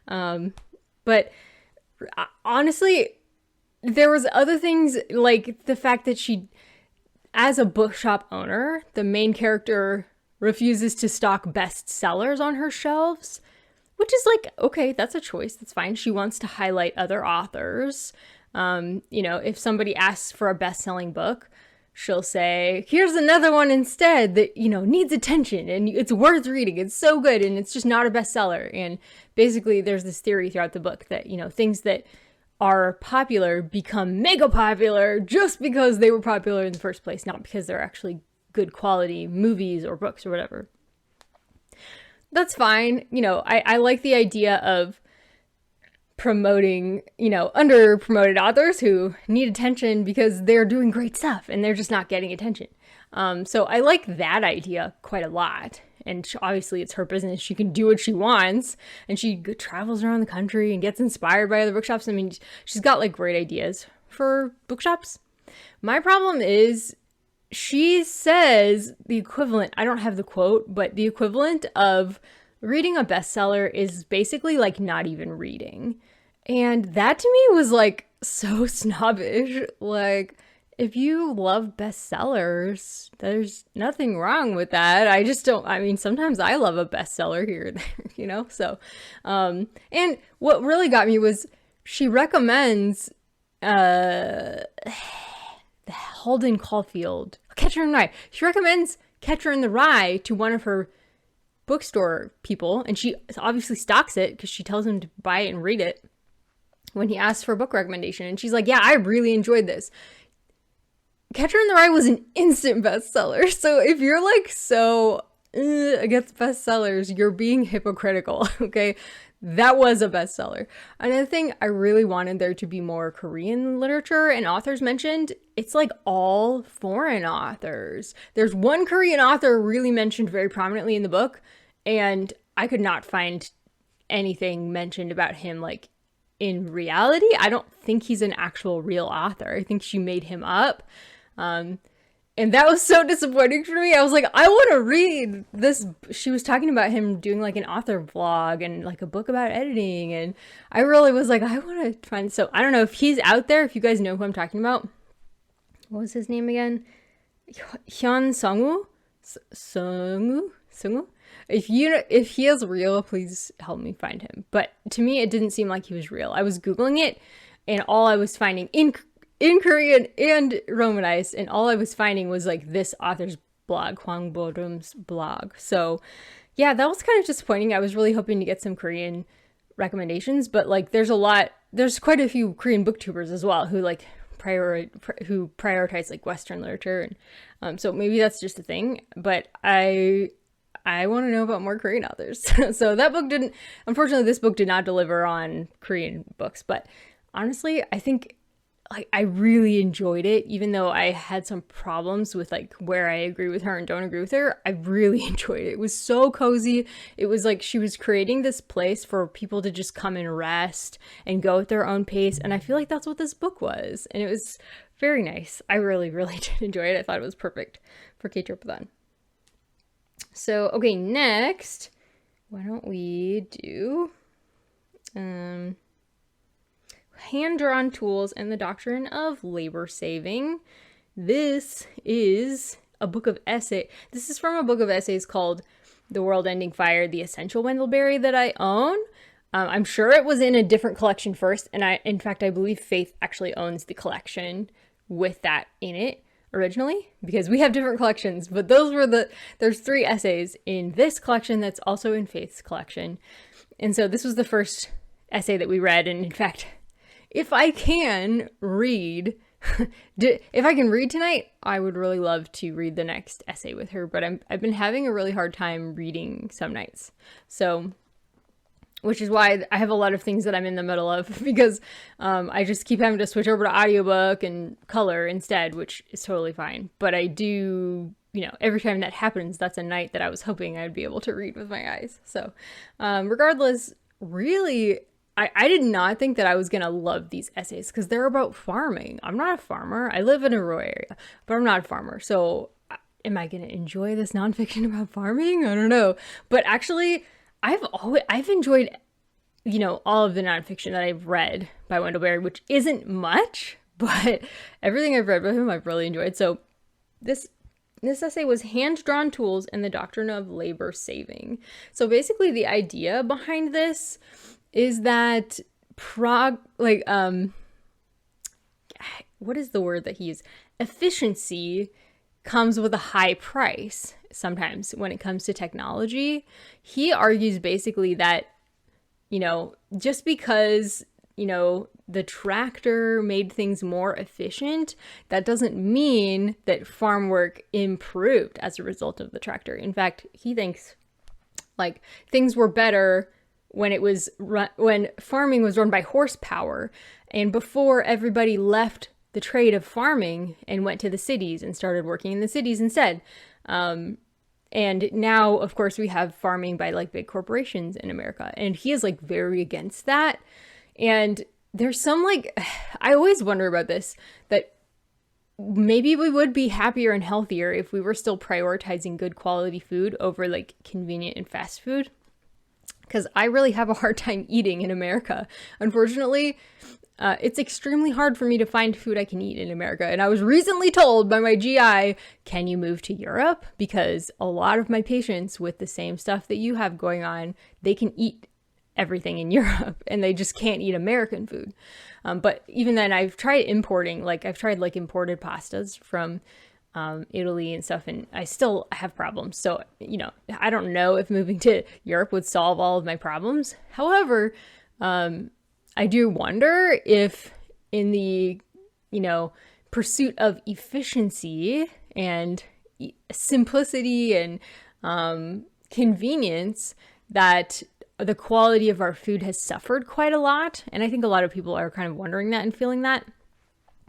But honestly, there was other things, like the fact that she, as a bookshop owner, the main character refuses to stock bestsellers on her shelves, which is like, okay, that's a choice. That's fine. She wants to highlight other authors. You know, if somebody asks for a best-selling book, she'll say, here's another one instead that, you know, needs attention and it's worth reading. It's so good, and it's just not a bestseller. And basically there's this theory throughout the book that, you know, things that are popular become mega popular just because they were popular in the first place, not because they're actually good quality movies or books or whatever. That's fine. You know, I like the idea of promoting, you know, under-promoted authors who need attention because they're doing great stuff and they're just not getting attention. So I like that idea quite a lot. And obviously it's her business. She can do what she wants, and she travels around the country and gets inspired by other bookshops. I mean, she's got like great ideas for bookshops. My problem is she says the equivalent, I don't have the quote, but the equivalent of reading a bestseller is basically like not even reading. And that to me was like so snobbish. Like, if you love bestsellers, there's nothing wrong with that. I just don't, I mean, sometimes I love a bestseller here and there, you know? So, and what really got me was she recommends, Holden Caulfield, Catcher in the Rye. She recommends Catcher in the Rye to one of her bookstore people, and she obviously stocks it because she tells him to buy it and read it when he asks for a book recommendation. And she's like, yeah, I really enjoyed this. Catcher in the Rye was an instant bestseller. So if you're like so against bestsellers, you're being hypocritical, okay? That was a bestseller. Another thing, I really wanted there to be more Korean literature and authors mentioned. It's like all foreign authors. There's one Korean author really mentioned very prominently in the book, and I could not find anything mentioned about him like in reality. I don't think he's an actual real author. I think she made him up. And that was so disappointing for me. I was like, I want to read this. She was talking about him doing like an author vlog and like a book about editing. And I really was like, I want to find. So I don't know if he's out there, if you guys know who I'm talking about. What was his name again? Hyun Sung-woo? If he is real, please help me find him. But to me, it didn't seem like he was real. I was Googling it, and all I was finding in Korean and Romanized, and all I was finding was like this author's blog, Hwang Bo-reum's blog. So yeah, that was kind of disappointing. I was really hoping to get some Korean recommendations, but like there's quite a few Korean booktubers as well who like prioritize like Western literature, and so maybe that's just a thing. But I want to know about more Korean authors. So that book unfortunately, this book did not deliver on Korean books, but honestly, I think like I really enjoyed it, even though I had some problems with like where I agree with her and don't agree with her. I really enjoyed it. It was so cozy. It was like she was creating this place for people to just come and rest and go at their own pace. And I feel like that's what this book was. And it was very nice. I really, really did enjoy it. I thought it was perfect for K-Tripathon. So, okay, next, why don't we do hand-drawn tools and the doctrine of labor-saving. This is a book of essay. This is from a book of essays called The World Ending Fire, the Essential Wendell Berry that I own. I'm sure it was in a different collection first, and in fact, I believe Faith actually owns the collection with that in it originally, because we have different collections, but there's 3 essays in this collection that's also in Faith's collection. And so this was the first essay that we read, and in fact, if I can read tonight, I would really love to read the next essay with her, but I've been having a really hard time reading some nights. So, which is why I have a lot of things that I'm in the middle of, because I just keep having to switch over to audiobook and color instead, which is totally fine. But I do, every time that happens, that's a night that I was hoping I'd be able to read with my eyes. So, regardless, really, I did not think that I was going to love these essays because they're about farming. I'm not a farmer. I live in a rural area, but I'm not a farmer. So am I going to enjoy this nonfiction about farming? I don't know. But actually, I've enjoyed, all of the nonfiction that I've read by Wendell Berry, which isn't much, but everything I've read by him, I've really enjoyed. So this essay was Hand-Drawn Tools and the Doctrine of Labor-saving. So basically the idea behind this is that what is the word that he used? Efficiency comes with a high price sometimes when it comes to technology. He argues basically that, just because, the tractor made things more efficient, that doesn't mean that farm work improved as a result of the tractor. In fact, he thinks like things were better when farming was run by horsepower, and before everybody left the trade of farming and went to the cities and started working in the cities instead. And now, of course, we have farming by like big corporations in America, and he is like very against that. And there's some I always wonder about this, that maybe we would be happier and healthier if we were still prioritizing good quality food over like convenient and fast food. Because I really have a hard time eating in America. Unfortunately, it's extremely hard for me to find food I can eat in America. And I was recently told by my GI, can you move to Europe? Because a lot of my patients with the same stuff that you have going on, they can eat everything in Europe and they just can't eat American food. But even then, I've tried importing, like I've tried like imported pastas from Italy and stuff, and I still have problems. So, you know, I don't know if moving to Europe would solve all of my problems. However, I do wonder if in the, you know, pursuit of efficiency and simplicity and convenience, that the quality of our food has suffered quite a lot. And I think a lot of people are kind of wondering that and feeling that.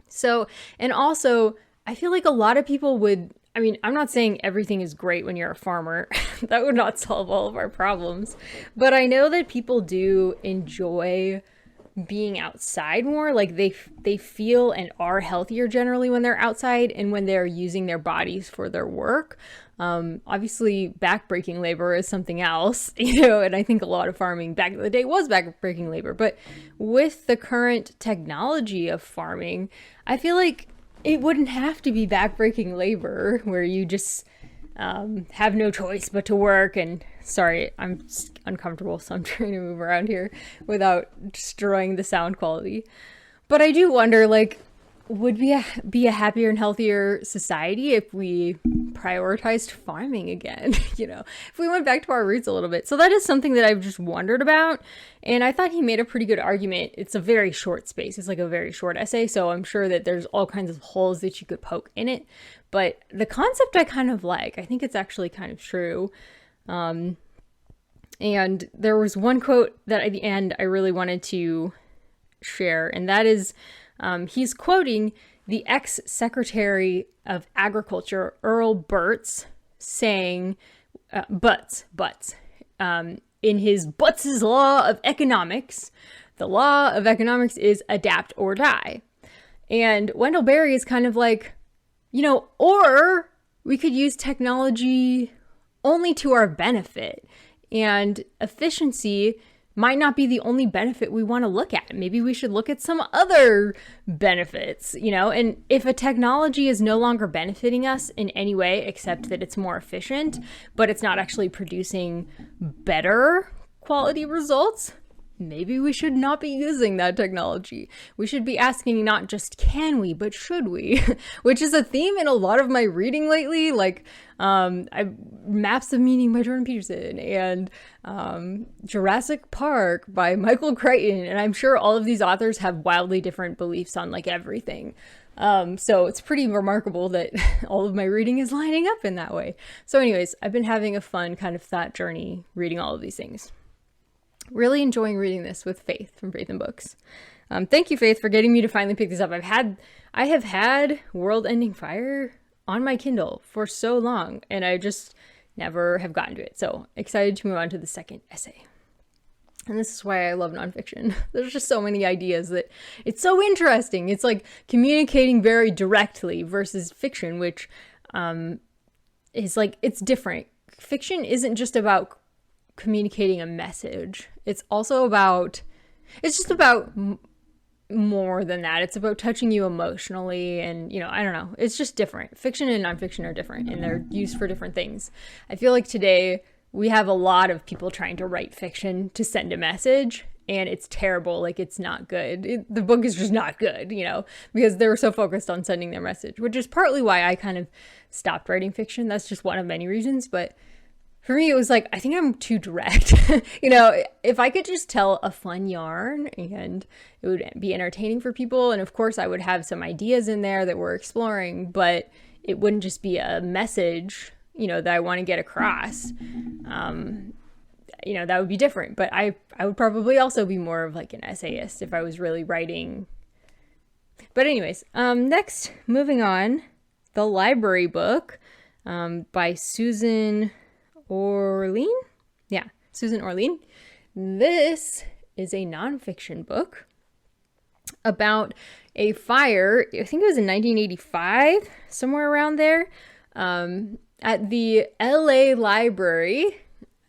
So, and also, I feel like a lot of people would, I mean, I'm not saying everything is great when you're a farmer. That would not solve all of our problems. But I know that people do enjoy being outside more. Like they feel and are healthier generally when they're outside and when they're using their bodies for their work. Obviously backbreaking labor is something else, you know, and I think a lot of farming back in the day was backbreaking labor. But with the current technology of farming, I feel like it wouldn't have to be backbreaking labor where you just have no choice but to work. And sorry, I'm uncomfortable, so I'm trying to move around here without destroying the sound quality. But I do wonder, like, would we be a happier and healthier society if we prioritized farming again? You know, if we went back to our roots a little bit. So that is something that I've just wondered about. And I thought he made a pretty good argument. It's a very short space. It's like a very short essay. So I'm sure that there's all kinds of holes that you could poke in it. But the concept I kind of like. I think it's actually kind of true. And there was one quote that at the end I really wanted to share. And that is, he's quoting the ex-Secretary of Agriculture, Earl Butz, saying, Butz, in his Butz's Law of Economics, the law of economics is adapt or die. And Wendell Berry is kind of like, you know, or we could use technology only to our benefit, and efficiency might not be the only benefit we want to look at. Maybe we should look at some other benefits, you know, and if a technology is no longer benefiting us in any way except that it's more efficient, but it's not actually producing better quality results, maybe we should not be using that technology. We should be asking not just can we, but should we? Which is a theme in a lot of my reading lately, like Maps of Meaning by Jordan Peterson and Jurassic Park by Michael Crichton. And I'm sure all of these authors have wildly different beliefs on like everything. So it's pretty remarkable that all of my reading is lining up in that way. So anyways, I've been having a fun kind of thought journey reading all of these things. Really enjoying reading this with Faith from Faith and Books. Thank you, Faith, for getting me to finally pick this up. I have had World Ending Fire on my Kindle for so long, and I just never have gotten to it. So excited to move on to the second essay. And this is why I love nonfiction. There's just so many ideas that it's so interesting. It's like communicating very directly versus fiction, which is like, it's different. Fiction isn't just about communicating a message. It's also about, it's just about more than that. It's about touching you emotionally, and, you know, I don't know. It's just different. Fiction and nonfiction are different, and they're used for different things. I feel like today we have a lot of people trying to write fiction to send a message, and it's terrible. Like, it's not good. The book is just not good, you know, because they were so focused on sending their message, which is partly why I kind of stopped writing fiction. That's just one of many reasons, but for me, it was like, I think I'm too direct. You know, if I could just tell a fun yarn and it would be entertaining for people, and of course I would have some ideas in there that we're exploring, but it wouldn't just be a message, you know, that I want to get across. You know, that would be different. But I would probably also be more of like an essayist if I was really writing. But anyways, next, moving on, The Library Book by Susan Orlean? Yeah, Susan Orlean. This is a nonfiction book. about a fire, I think it was in 1985, somewhere around there, at the LA Library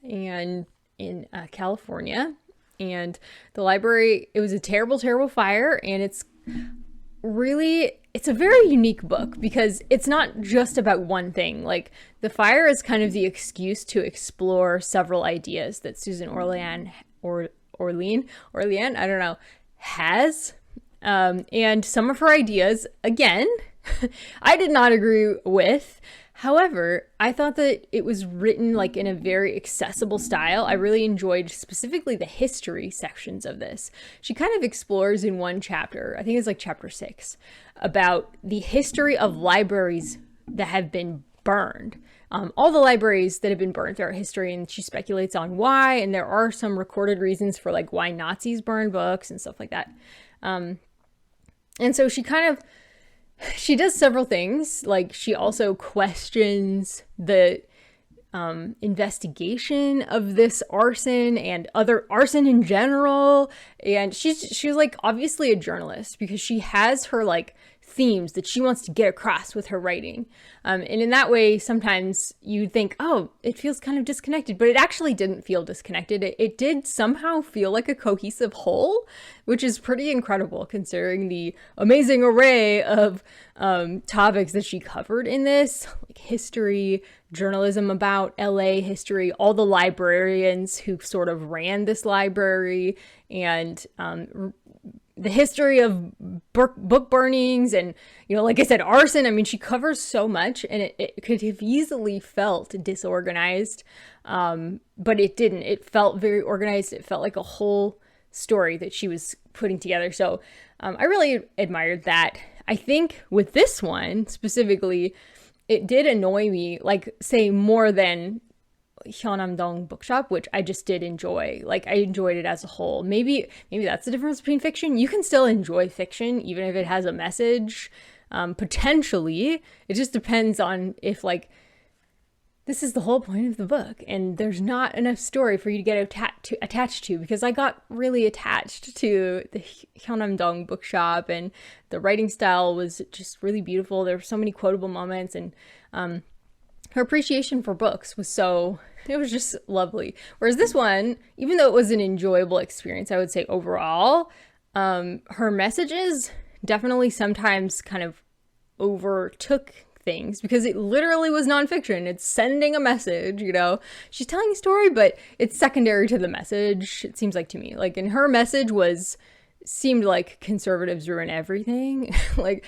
and in California. And the library, it was a terrible, terrible fire, and it's a very unique book because it's not just about one thing. Like, the fire is kind of the excuse to explore several ideas that Susan Orlean, I don't know, has. And some of her ideas, again, I did not agree with. However, I thought that it was written like in a very accessible style. I really enjoyed specifically the history sections of this. She kind of explores in one chapter, I think it's like chapter 6, about the history of libraries that have been burned. All the libraries that have been burned throughout history, and she speculates on why, and there are some recorded reasons for like why Nazis burned books and stuff like that. And so she does several things. Like, she also questions the investigation of this arson and other arson in general. And she's like obviously a journalist because she has her like themes that she wants to get across with her writing. And in that way, sometimes you think, oh, it feels kind of disconnected, but it actually didn't feel disconnected. It did somehow feel like a cohesive whole, which is pretty incredible considering the amazing array of topics that she covered in this, like history, journalism about LA history, all the librarians who sort of ran this library, and the history of book burnings and, you know, like I said, arson. I mean, she covers so much, and it could have easily felt disorganized, but it didn't. It felt very organized. It felt like a whole story that she was putting together. So I really admired that. I think with this one specifically, it did annoy me, like, say, more than Hyunam-dong Bookshop, which I just did enjoy. Like, I enjoyed it as a whole. Maybe that's the difference between fiction. You can still enjoy fiction even if it has a message, potentially. It just depends on if, like, this is the whole point of the book and there's not enough story for you to get attached to, because I got really attached to the Hyunam-dong Bookshop, and the writing style was just really beautiful. There were so many quotable moments, and her appreciation for books was it was just lovely. Whereas this one, even though it was an enjoyable experience, I would say overall, her messages definitely sometimes kind of overtook things, because it literally was nonfiction. It's sending a message, you know. She's telling a story, but it's secondary to the message, it seems like to me. Like, and her message seemed like conservatives ruin everything. Like,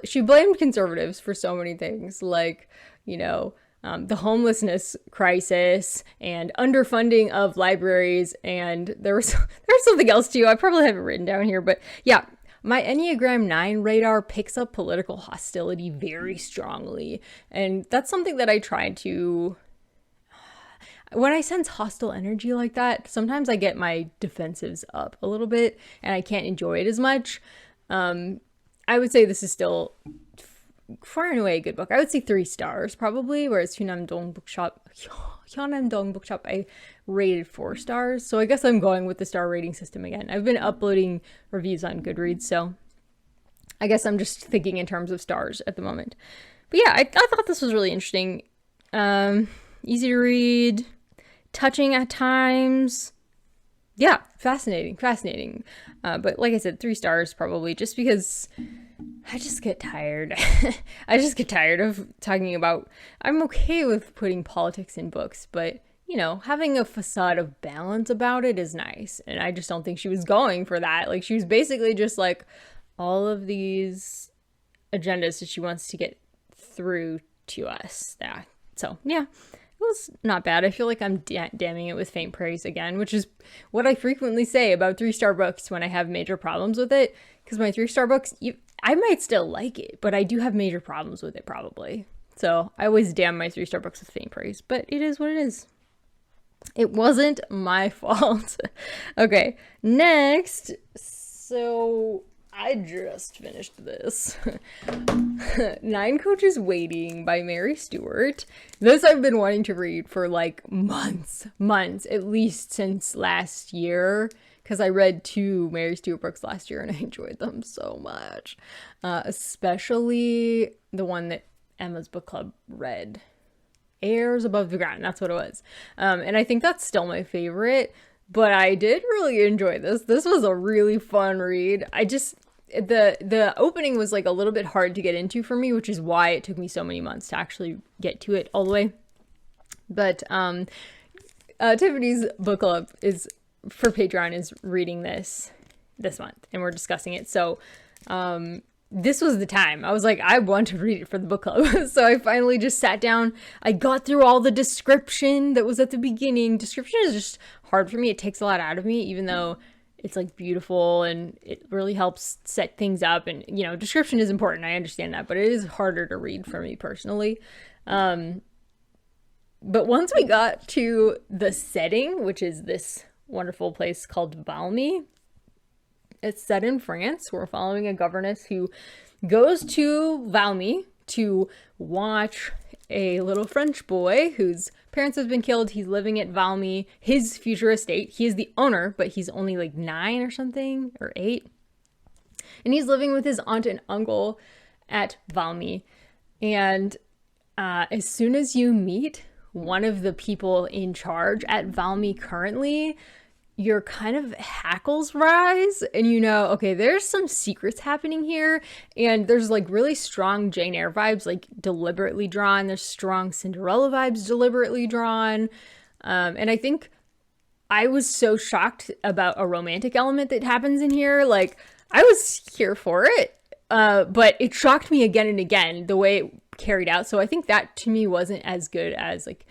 she blamed conservatives for so many things, like, you know, the homelessness crisis and underfunding of libraries, and there was something else too. I probably have it written down here, but yeah, my Enneagram 9 radar picks up political hostility very strongly, and that's something that I try to. When I sense hostile energy like that, sometimes I get my defensives up a little bit, and I can't enjoy it as much. I would say this is still far and away a good book. I would say 3 stars probably, whereas Hyunam-dong Bookshop I rated 4 stars. So I guess I'm going with the star rating system again. I've been uploading reviews on Goodreads, so I guess I'm just thinking in terms of stars at the moment. But yeah, I thought this was really interesting. Easy to read, touching at times. Yeah, fascinating. But like I said, 3 stars probably, just because I just get tired. I just get tired of talking about. I'm okay with putting politics in books, but, you know, having a facade of balance about it is nice. And I just don't think she was going for that. Like, she was basically just like all of these agendas that she wants to get through to us. Yeah. So, yeah. It was not bad. I feel like I'm damning it with faint praise again, which is what I frequently say about 3-star books when I have major problems with it. Because my 3-star books, I might still like it, but I do have major problems with it probably. So I always damn my 3-star books with faint praise, but it is what it is. It wasn't my fault. Okay, next. So I just finished this. 9 Coaches Waiting by Mary Stewart. This I've been wanting to read for like months, at least since last year, because I read 2 Mary Stewart books last year and I enjoyed them so much. Especially the one that Emma's book club read, Airs Above the Ground. That's what it was. And I think that's still my favorite, but I did really enjoy this. This was a really fun read. The opening was like a little bit hard to get into for me, which is why it took me so many months to actually get to it all the way. But Tiffany's book club is for Patreon is reading this month, and we're discussing it. So this was the time. I was like, I want to read it for the book club. So I finally just sat down. I got through all the description that was at the beginning. Description is just hard for me. It takes a lot out of me, even though it's like beautiful and it really helps set things up. And, you know, description is important. I understand that, but it is harder to read for me personally. But once we got to the setting, which is this wonderful place called Valmy, it's set in France. We're following a governess who goes to Valmy to watch a little French boy whose parents have been killed. He's living at Valmy, his future estate. He is the owner, but he's only like 9 or something, or 8. And he's living with his aunt and uncle at Valmy. And as soon as you meet one of the people in charge at Valmy currently, your kind of hackles rise and you know, okay, there's some secrets happening here, and there's like really strong Jane Eyre vibes, like deliberately drawn. There's strong Cinderella vibes deliberately drawn. And I think I was so shocked about a romantic element that happens in here. Like, I was here for it, but it shocked me again and again the way it carried out. So I think that to me wasn't as good as like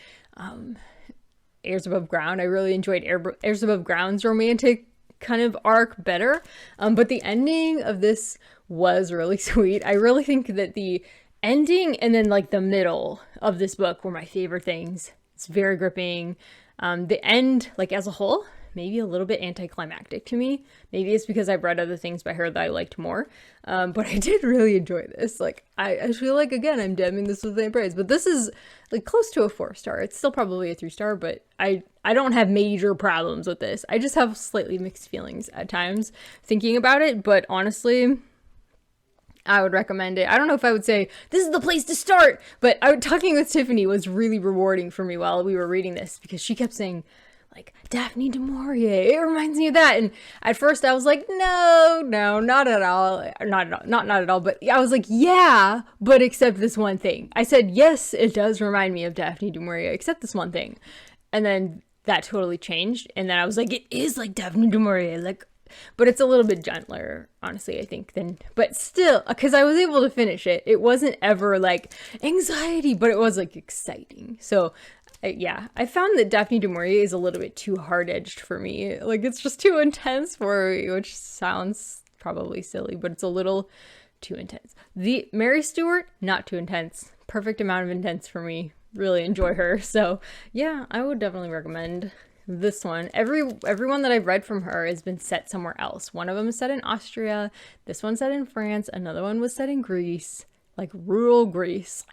Airs Above Ground. I really enjoyed Airs Above Ground's romantic kind of arc better. But the ending of this was really sweet. I really think that the ending and then like the middle of this book were my favorite things. It's very gripping. The end, like as a whole, maybe a little bit anticlimactic to me. Maybe it's because I've read other things by her that I liked more. But I did really enjoy this. Like, I feel like, again, I'm damning this with high praise. But this is like close to a 4-star. It's still probably a 3-star, but I don't have major problems with this. I just have slightly mixed feelings at times thinking about it. But honestly, I would recommend it. I don't know if I would say this is the place to start, but talking with Tiffany was really rewarding for me while we were reading this, because she kept saying, like, Daphne du Maurier, it reminds me of that. And at first I was like, no, not at all. Not at all. But I was like, yeah, but except this one thing. I said, yes, it does remind me of Daphne du Maurier, except this one thing. And then that totally changed. And then I was like, it is like Daphne du Maurier, like, but it's a little bit gentler, honestly, I think, but still, because I was able to finish it. It wasn't ever like anxiety, but it was like exciting. So yeah, I found that Daphne du Maurier is a little bit too hard-edged for me. Like, it's just too intense for me, which sounds probably silly, but it's a little too intense. The Mary Stewart, not too intense. Perfect amount of intense for me. Really enjoy her. So yeah, I would definitely recommend this one. Everyone that I've read from her has been set somewhere else. One of them is set in Austria. This one's set in France. Another one was set in Greece. Like rural Greece.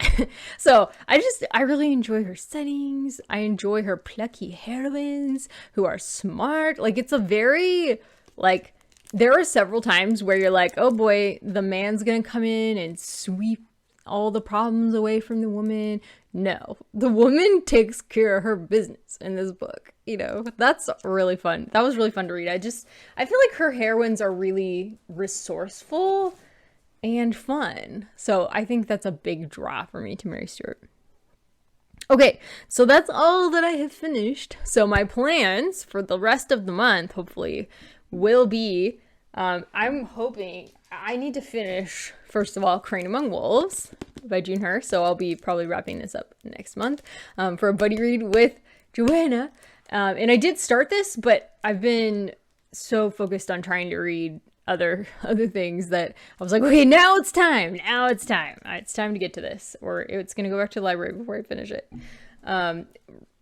So I really enjoy her settings. I enjoy her plucky heroines who are smart. Like, it's a very, like, there are several times where you're like, oh boy, the man's gonna come in and sweep all the problems away from the woman. No, the woman takes care of her business in this book. You know, that's really fun. That was really fun to read. I feel like her heroines are really resourceful and fun. So I think that's a big draw for me to Mary Stewart. Okay, so that's all that I have finished. So my plans for the rest of the month, hopefully, will be, I'm hoping, I need to finish, first of all, Crane Among Wolves by June Her. So I'll be probably wrapping this up next month for a buddy read with Joanna. And I did start this, but I've been so focused on trying to read other things that I was like, okay, now it's time. It's time to get to this, or it's going to go back to the library before I finish it.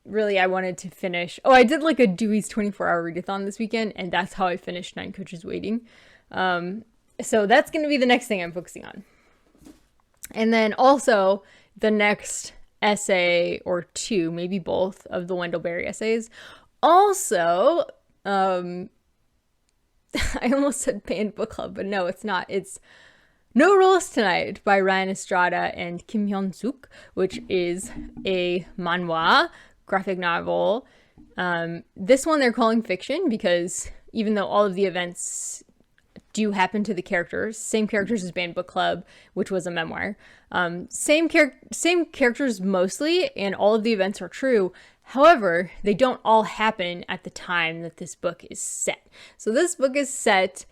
Really, I wanted to finish. Oh, I did like a Dewey's 24-hour readathon this weekend, and that's how I finished 9 Coaches Waiting. So that's going to be the next thing I'm focusing on. And then also the next essay or 2, maybe both, of the Wendell Berry essays. Also, I almost said banned book club, but no, it's not. It's No Rules Tonight by Ryan Estrada and Kim Hyun-suk, which is a manhwa graphic novel. This one they're calling fiction because even though all of the events do happen to the characters, same characters as Banned Book Club, which was a memoir, same characters mostly, and all of the events are true. However, they don't all happen at the time that this book is set. So this book is set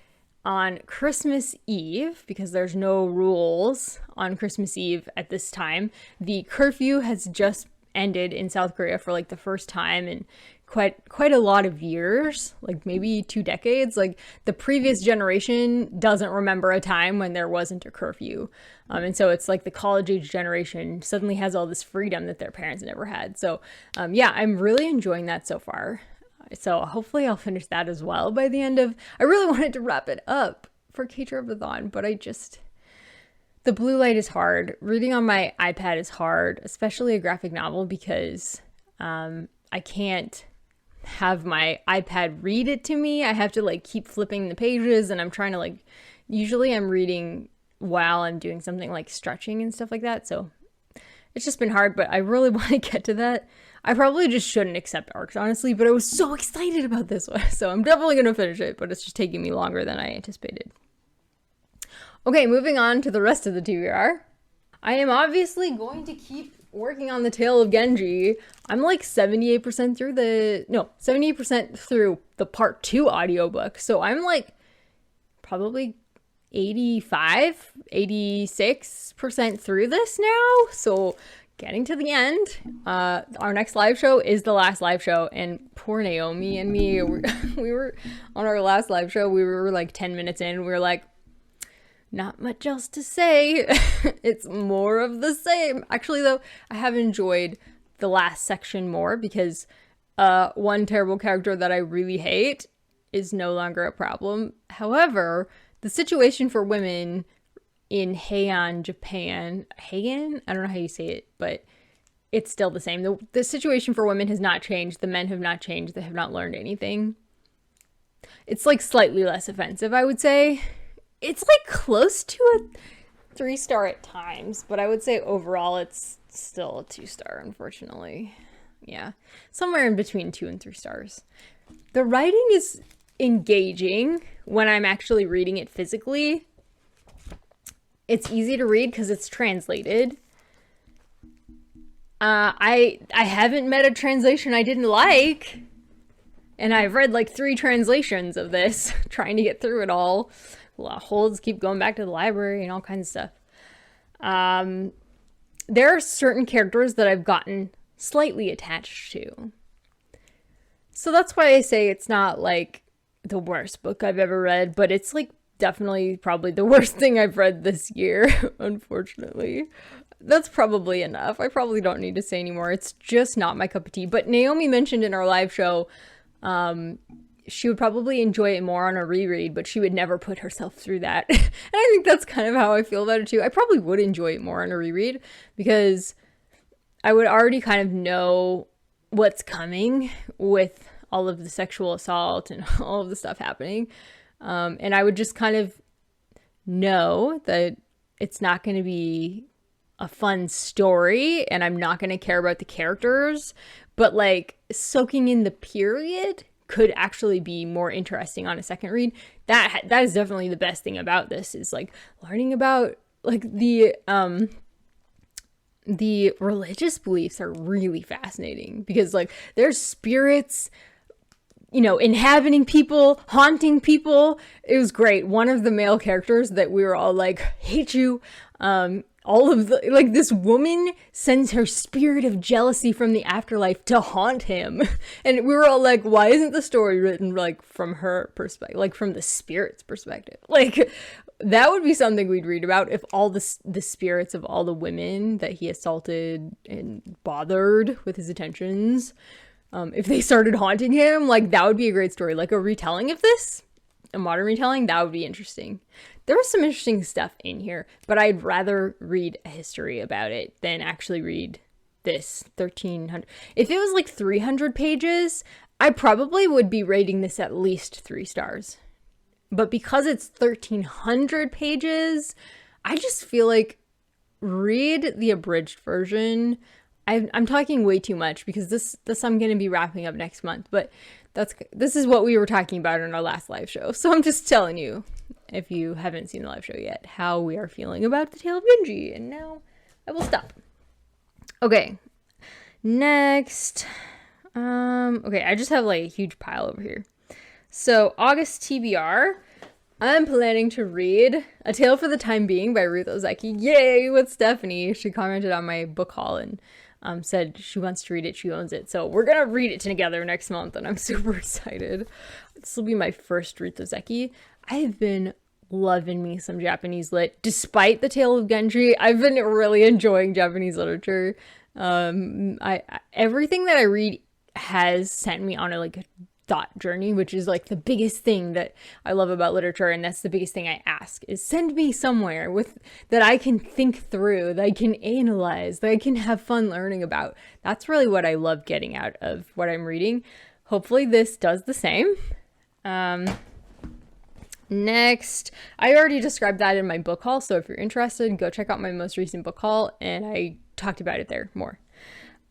on Christmas Eve because there's no rules on Christmas Eve at this time. The curfew has just ended in South Korea for like the first time in quite a lot of years, like maybe 2 decades. Like the previous generation doesn't remember a time when there wasn't a curfew. And so it's like the college age generation suddenly has all this freedom that their parents never had. So yeah, I'm really enjoying that so far. So hopefully I'll finish that as well by the end of, I really wanted to wrap it up for K-Trapathon, but the blue light is hard. Reading on my iPad is hard, especially a graphic novel, because I can't have my iPad read it to me. I have to like keep flipping the pages, and I'm trying to like, usually I'm reading while I'm doing something like stretching and stuff like that. So it's just been hard, but I really want to get to that. I probably just shouldn't accept ARCs, honestly, but I was so excited about this one. So I'm definitely going to finish it, but it's just taking me longer than I anticipated. Okay, moving on to the rest of the TBR. I am obviously going to keep working on the Tale of Genji. I'm like 78% through the part 2 audiobook. So I'm like probably 86% through this now. So getting to the end. Our next live show is the last live show, and poor Naomi and me, we were on our last live show, we were like 10 minutes in, we were like, not much else to say. It's more of the same. Actually, though, I have enjoyed the last section more because one terrible character that I really hate is no longer a problem. However, the situation for women in Heian, Japan, Heian? I don't know how you say it, but it's still the same. The situation for women has not changed. The men have not changed. They have not learned anything. It's like slightly less offensive, I would say. It's like close to a 3-star at times, but I would say overall it's still a 2-star, unfortunately. Yeah, somewhere in between 2 and 3 stars. The writing is engaging when I'm actually reading it physically. It's easy to read because it's translated. I haven't met a translation I didn't like, and I've read like 3 translations of this, trying to get through it all. Holds, keep going back to the library and all kinds of stuff. There are certain characters that I've gotten slightly attached to. So that's why I say it's not like the worst book I've ever read, but it's like definitely probably the worst thing I've read this year, unfortunately. That's probably enough. I probably don't need to say anymore. It's just not my cup of tea. But Naomi mentioned in our live show, she would probably enjoy it more on a reread, but she would never put herself through that. And I think that's kind of how I feel about it too. I probably would enjoy it more on a reread because I would already kind of know what's coming with all of the sexual assault and all of the stuff happening. And I would just kind of know that it's not going to be a fun story and I'm not going to care about the characters, but like soaking in the period could actually be more interesting on a second read. That is definitely the best thing about this, is like learning about like the religious beliefs are really fascinating because like there's spirits, you know, inhabiting people, haunting people. It was great. One of the male characters that we were all like, hate you. All of the, like, this woman sends her spirit of jealousy from the afterlife to haunt him. And we were all like, why isn't the story written, like, from her perspective, like, from the spirit's perspective? Like, that would be something we'd read about if all the spirits of all the women that he assaulted and bothered with his attentions, if they started haunting him, like, that would be a great story. Like, a retelling of this, a modern retelling, that would be interesting. There was some interesting stuff in here, but I'd rather read a history about it than actually read this 1,300. If it was like 300 pages, I probably would be rating this at least 3 stars. But because it's 1,300 pages, I just feel like read the abridged version. I'm talking way too much because this I'm going to be wrapping up next month, but this is what we were talking about in our last live show. So I'm just telling you, if you haven't seen the live show yet, how we are feeling about the Tale of Genji. And now I will stop. Okay. Next. Okay, I just have like a huge pile over here. So August TBR, I'm planning to read A Tale for the Time Being by Ruth Ozeki. Yay, with Stephanie. She commented on my book haul and said she wants to read it. She owns it. So we're going to read it together next month, and I'm super excited. This will be my first Ruth Ozeki. I have been loving me some Japanese lit. Despite the Tale of Genji, I've been really enjoying Japanese literature. Everything that I read has sent me on a thought journey, which is like the biggest thing that I love about literature, and that's the biggest thing I ask, is send me somewhere with that I can think through, that I can analyze, that I can have fun learning about. That's really what I love getting out of what I'm reading. Hopefully this does the same. Next, I already described that in my book haul, so if you're interested, go check out my most recent book haul, and I talked about it there more.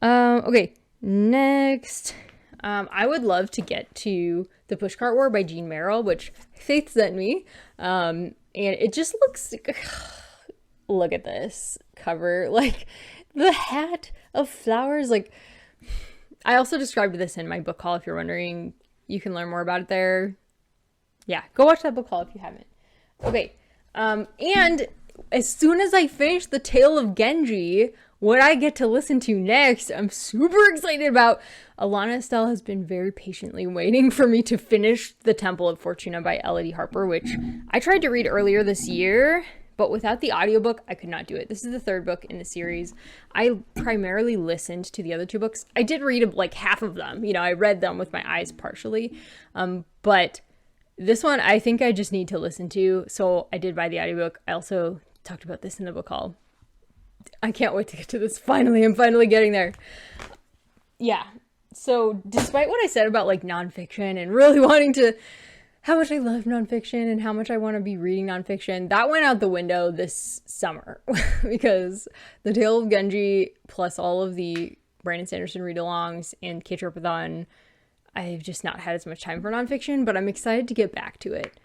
Okay, next, I would love to get to The Pushcart War by Jean Merrill, which Faith sent me, and it just looks, look at this cover, like the hat of flowers, like, I also described this in my book haul. If you're wondering, you can learn more about it there. Yeah, go watch that book haul if you haven't. Okay, and as soon as I finish the Tale of Genji, what I get to listen to next, I'm super excited about. Alana Estelle has been very patiently waiting for me to finish The Temple of Fortuna by Elodie Harper, which I tried to read earlier this year, but without the audiobook, I could not do it. This is the third book in the series. I primarily listened to the other two books. I did read like half of them. You know, I read them with my eyes partially, but this one I think I just need to listen to, so I did buy the audiobook. I also talked about this in the book haul. I can't wait to get to this. Finally, I'm finally getting there. Yeah. So despite what I said about like nonfiction and really wanting to, how much I love nonfiction and how much I want to be reading nonfiction, that went out the window this summer because the Tale of Genji plus all of the Brandon Sanderson read-alongs and K-Tropathon, I've just not had as much time for nonfiction, but I'm excited to get back to it.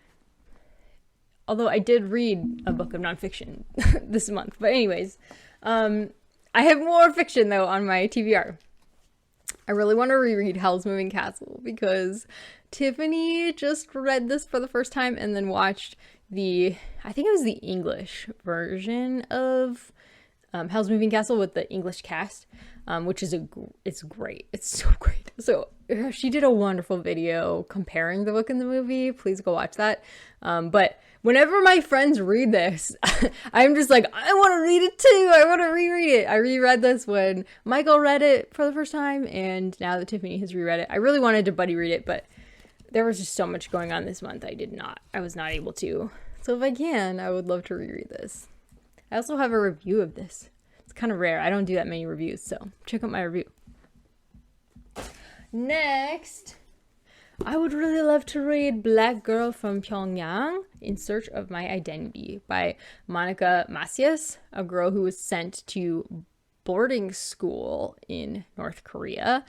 Although I did read a book of nonfiction this month. But anyways, I have more fiction, though, on my TBR. I really want to reread Howl's Moving Castle because Tiffany just read this for the first time and then watched I think it was the English version of Howl's Moving Castle with the English cast, which is it's great. It's so great. So she did a wonderful video comparing the book and the movie. Please go watch that. But whenever my friends read this, I'm just like, I want to read it too. I want to reread it. I reread this when Michael read it for the first time, and now that Tiffany has reread it, I really wanted to buddy read it, but there was just so much going on this month. I was not able to. So if I can, I would love to reread this. I also have a review of this. It's kind of rare. I don't do that many reviews, so check out my review. Next, I would really love to read Black Girl from Pyongyang, In Search of My Identity by Monica Macias, a girl who was sent to boarding school in North Korea.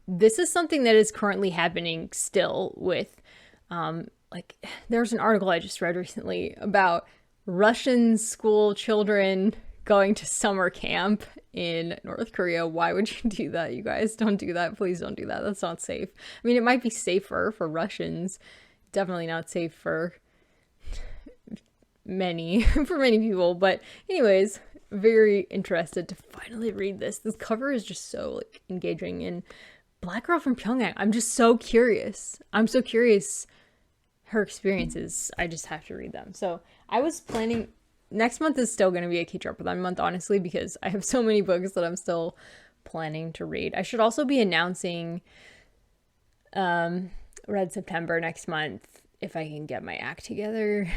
This is something that is currently happening still with, there's an article I just read recently about Russian school children going to summer camp in North Korea. Why would you do that, you guys? Don't do that. Please don't do that. That's not safe. I mean, it might be safer for Russians. Definitely not safe for many people. But anyways, very interested to finally read this. This cover is just so engaging. And Black Girl from Pyongyang, I'm just so curious. I'm so curious her experiences. I just have to read them. So I was planning, next month is still going to be a K-Tropathon month, honestly, because I have so many books that I'm still planning to read. I should also be announcing Red September next month if I can get my act together.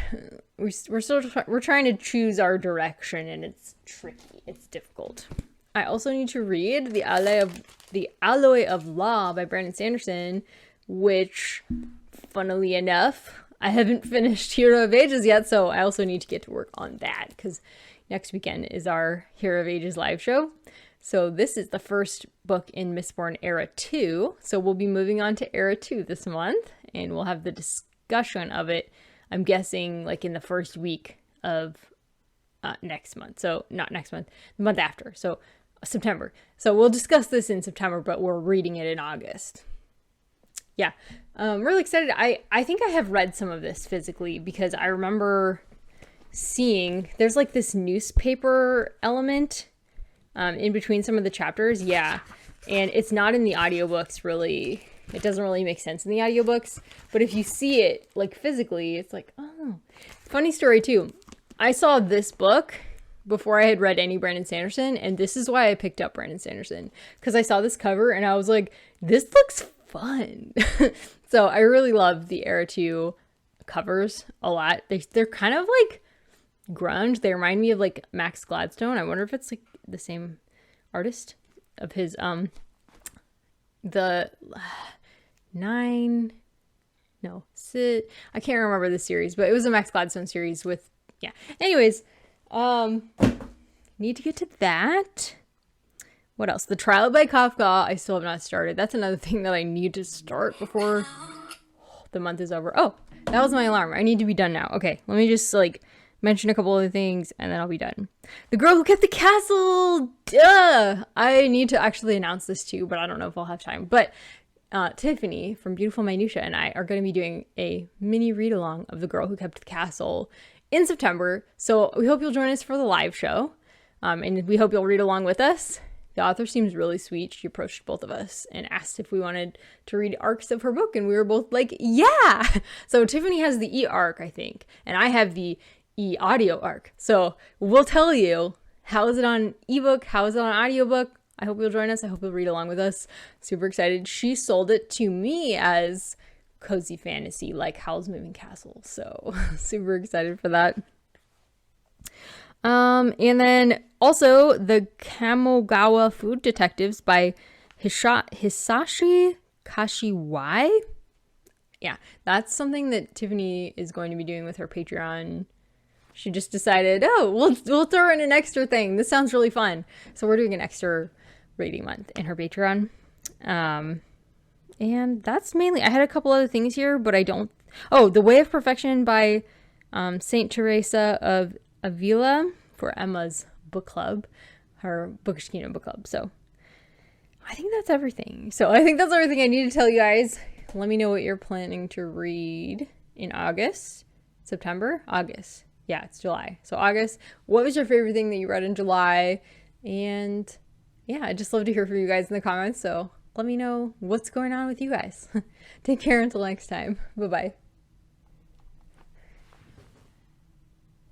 We're trying to choose our direction, and it's tricky. It's difficult. I also need to read The Alloy of Law by Brandon Sanderson, which, funnily enough, I haven't finished Hero of Ages yet, so I also need to get to work on that because next weekend is our Hero of Ages live show. So this is the first book in Mistborn Era 2. So we'll be moving on to Era 2 this month, and we'll have the discussion of it, I'm guessing, like in the first week of next month. So not next month, the month after. So September. So we'll discuss this in September, but we're reading it in August. Yeah, really excited. I think I have read some of this physically because I remember seeing there's like this newspaper element in between some of the chapters. Yeah, and it's not in the audiobooks really. It doesn't really make sense in the audiobooks, but if you see it like physically, it's like, oh. Funny story too. I saw this book before I had read any Brandon Sanderson, and this is why I picked up Brandon Sanderson, because I saw this cover and I was like, this looks fun. So I really love the Era 2 covers a lot. They're kind of like grunge. They remind me of like Max Gladstone. I wonder if it's like the same artist of his I can't remember the series, but it was a Max Gladstone series with, yeah. Anyways, need to get to that. What else? The Trial by Kafka, I still have not started. That's another thing that I need to start before the month is over. Oh, that was my alarm. I need to be done now. Okay, let me just like mention a couple other things and then I'll be done. The Girl Who Kept the Castle! Duh! I need to actually announce this too, but I don't know if I'll have time. But Tiffany from Beautiful Minutia and I are going to be doing a mini read-along of The Girl Who Kept the Castle in September. So we hope you'll join us for the live show. And we hope you'll read along with us. The author seems really sweet. She approached both of us and asked if we wanted to read arcs of her book, and we were both like, yeah! So Tiffany has the e-arc, I think, and I have the e-audio arc. So we'll tell you, how is it on ebook? How is it on audiobook? I hope you'll join us. I hope you'll read along with us. Super excited. She sold it to me as cozy fantasy, like Howl's Moving Castle. So super excited for that. And then also the Kamogawa Food Detectives by Hisashi Kashiwai. Yeah, that's something that Tiffany is going to be doing with her Patreon. She just decided, oh, we'll throw in an extra thing. This sounds really fun. So we're doing an extra reading month in her Patreon. And that's mainly, I had a couple other things here, but I don't. Oh, The Way of Perfection by Saint Teresa of Avila for Emma's book club, her Bookish Kingdom book club. So I think that's everything. I need to tell you guys. Let me know what you're planning to read in August, September, August. Yeah, it's July. So August, what was your favorite thing that you read in July? And yeah, I'd just love to hear from you guys in the comments. So let me know what's going on with you guys. Take care until next time. Bye-bye.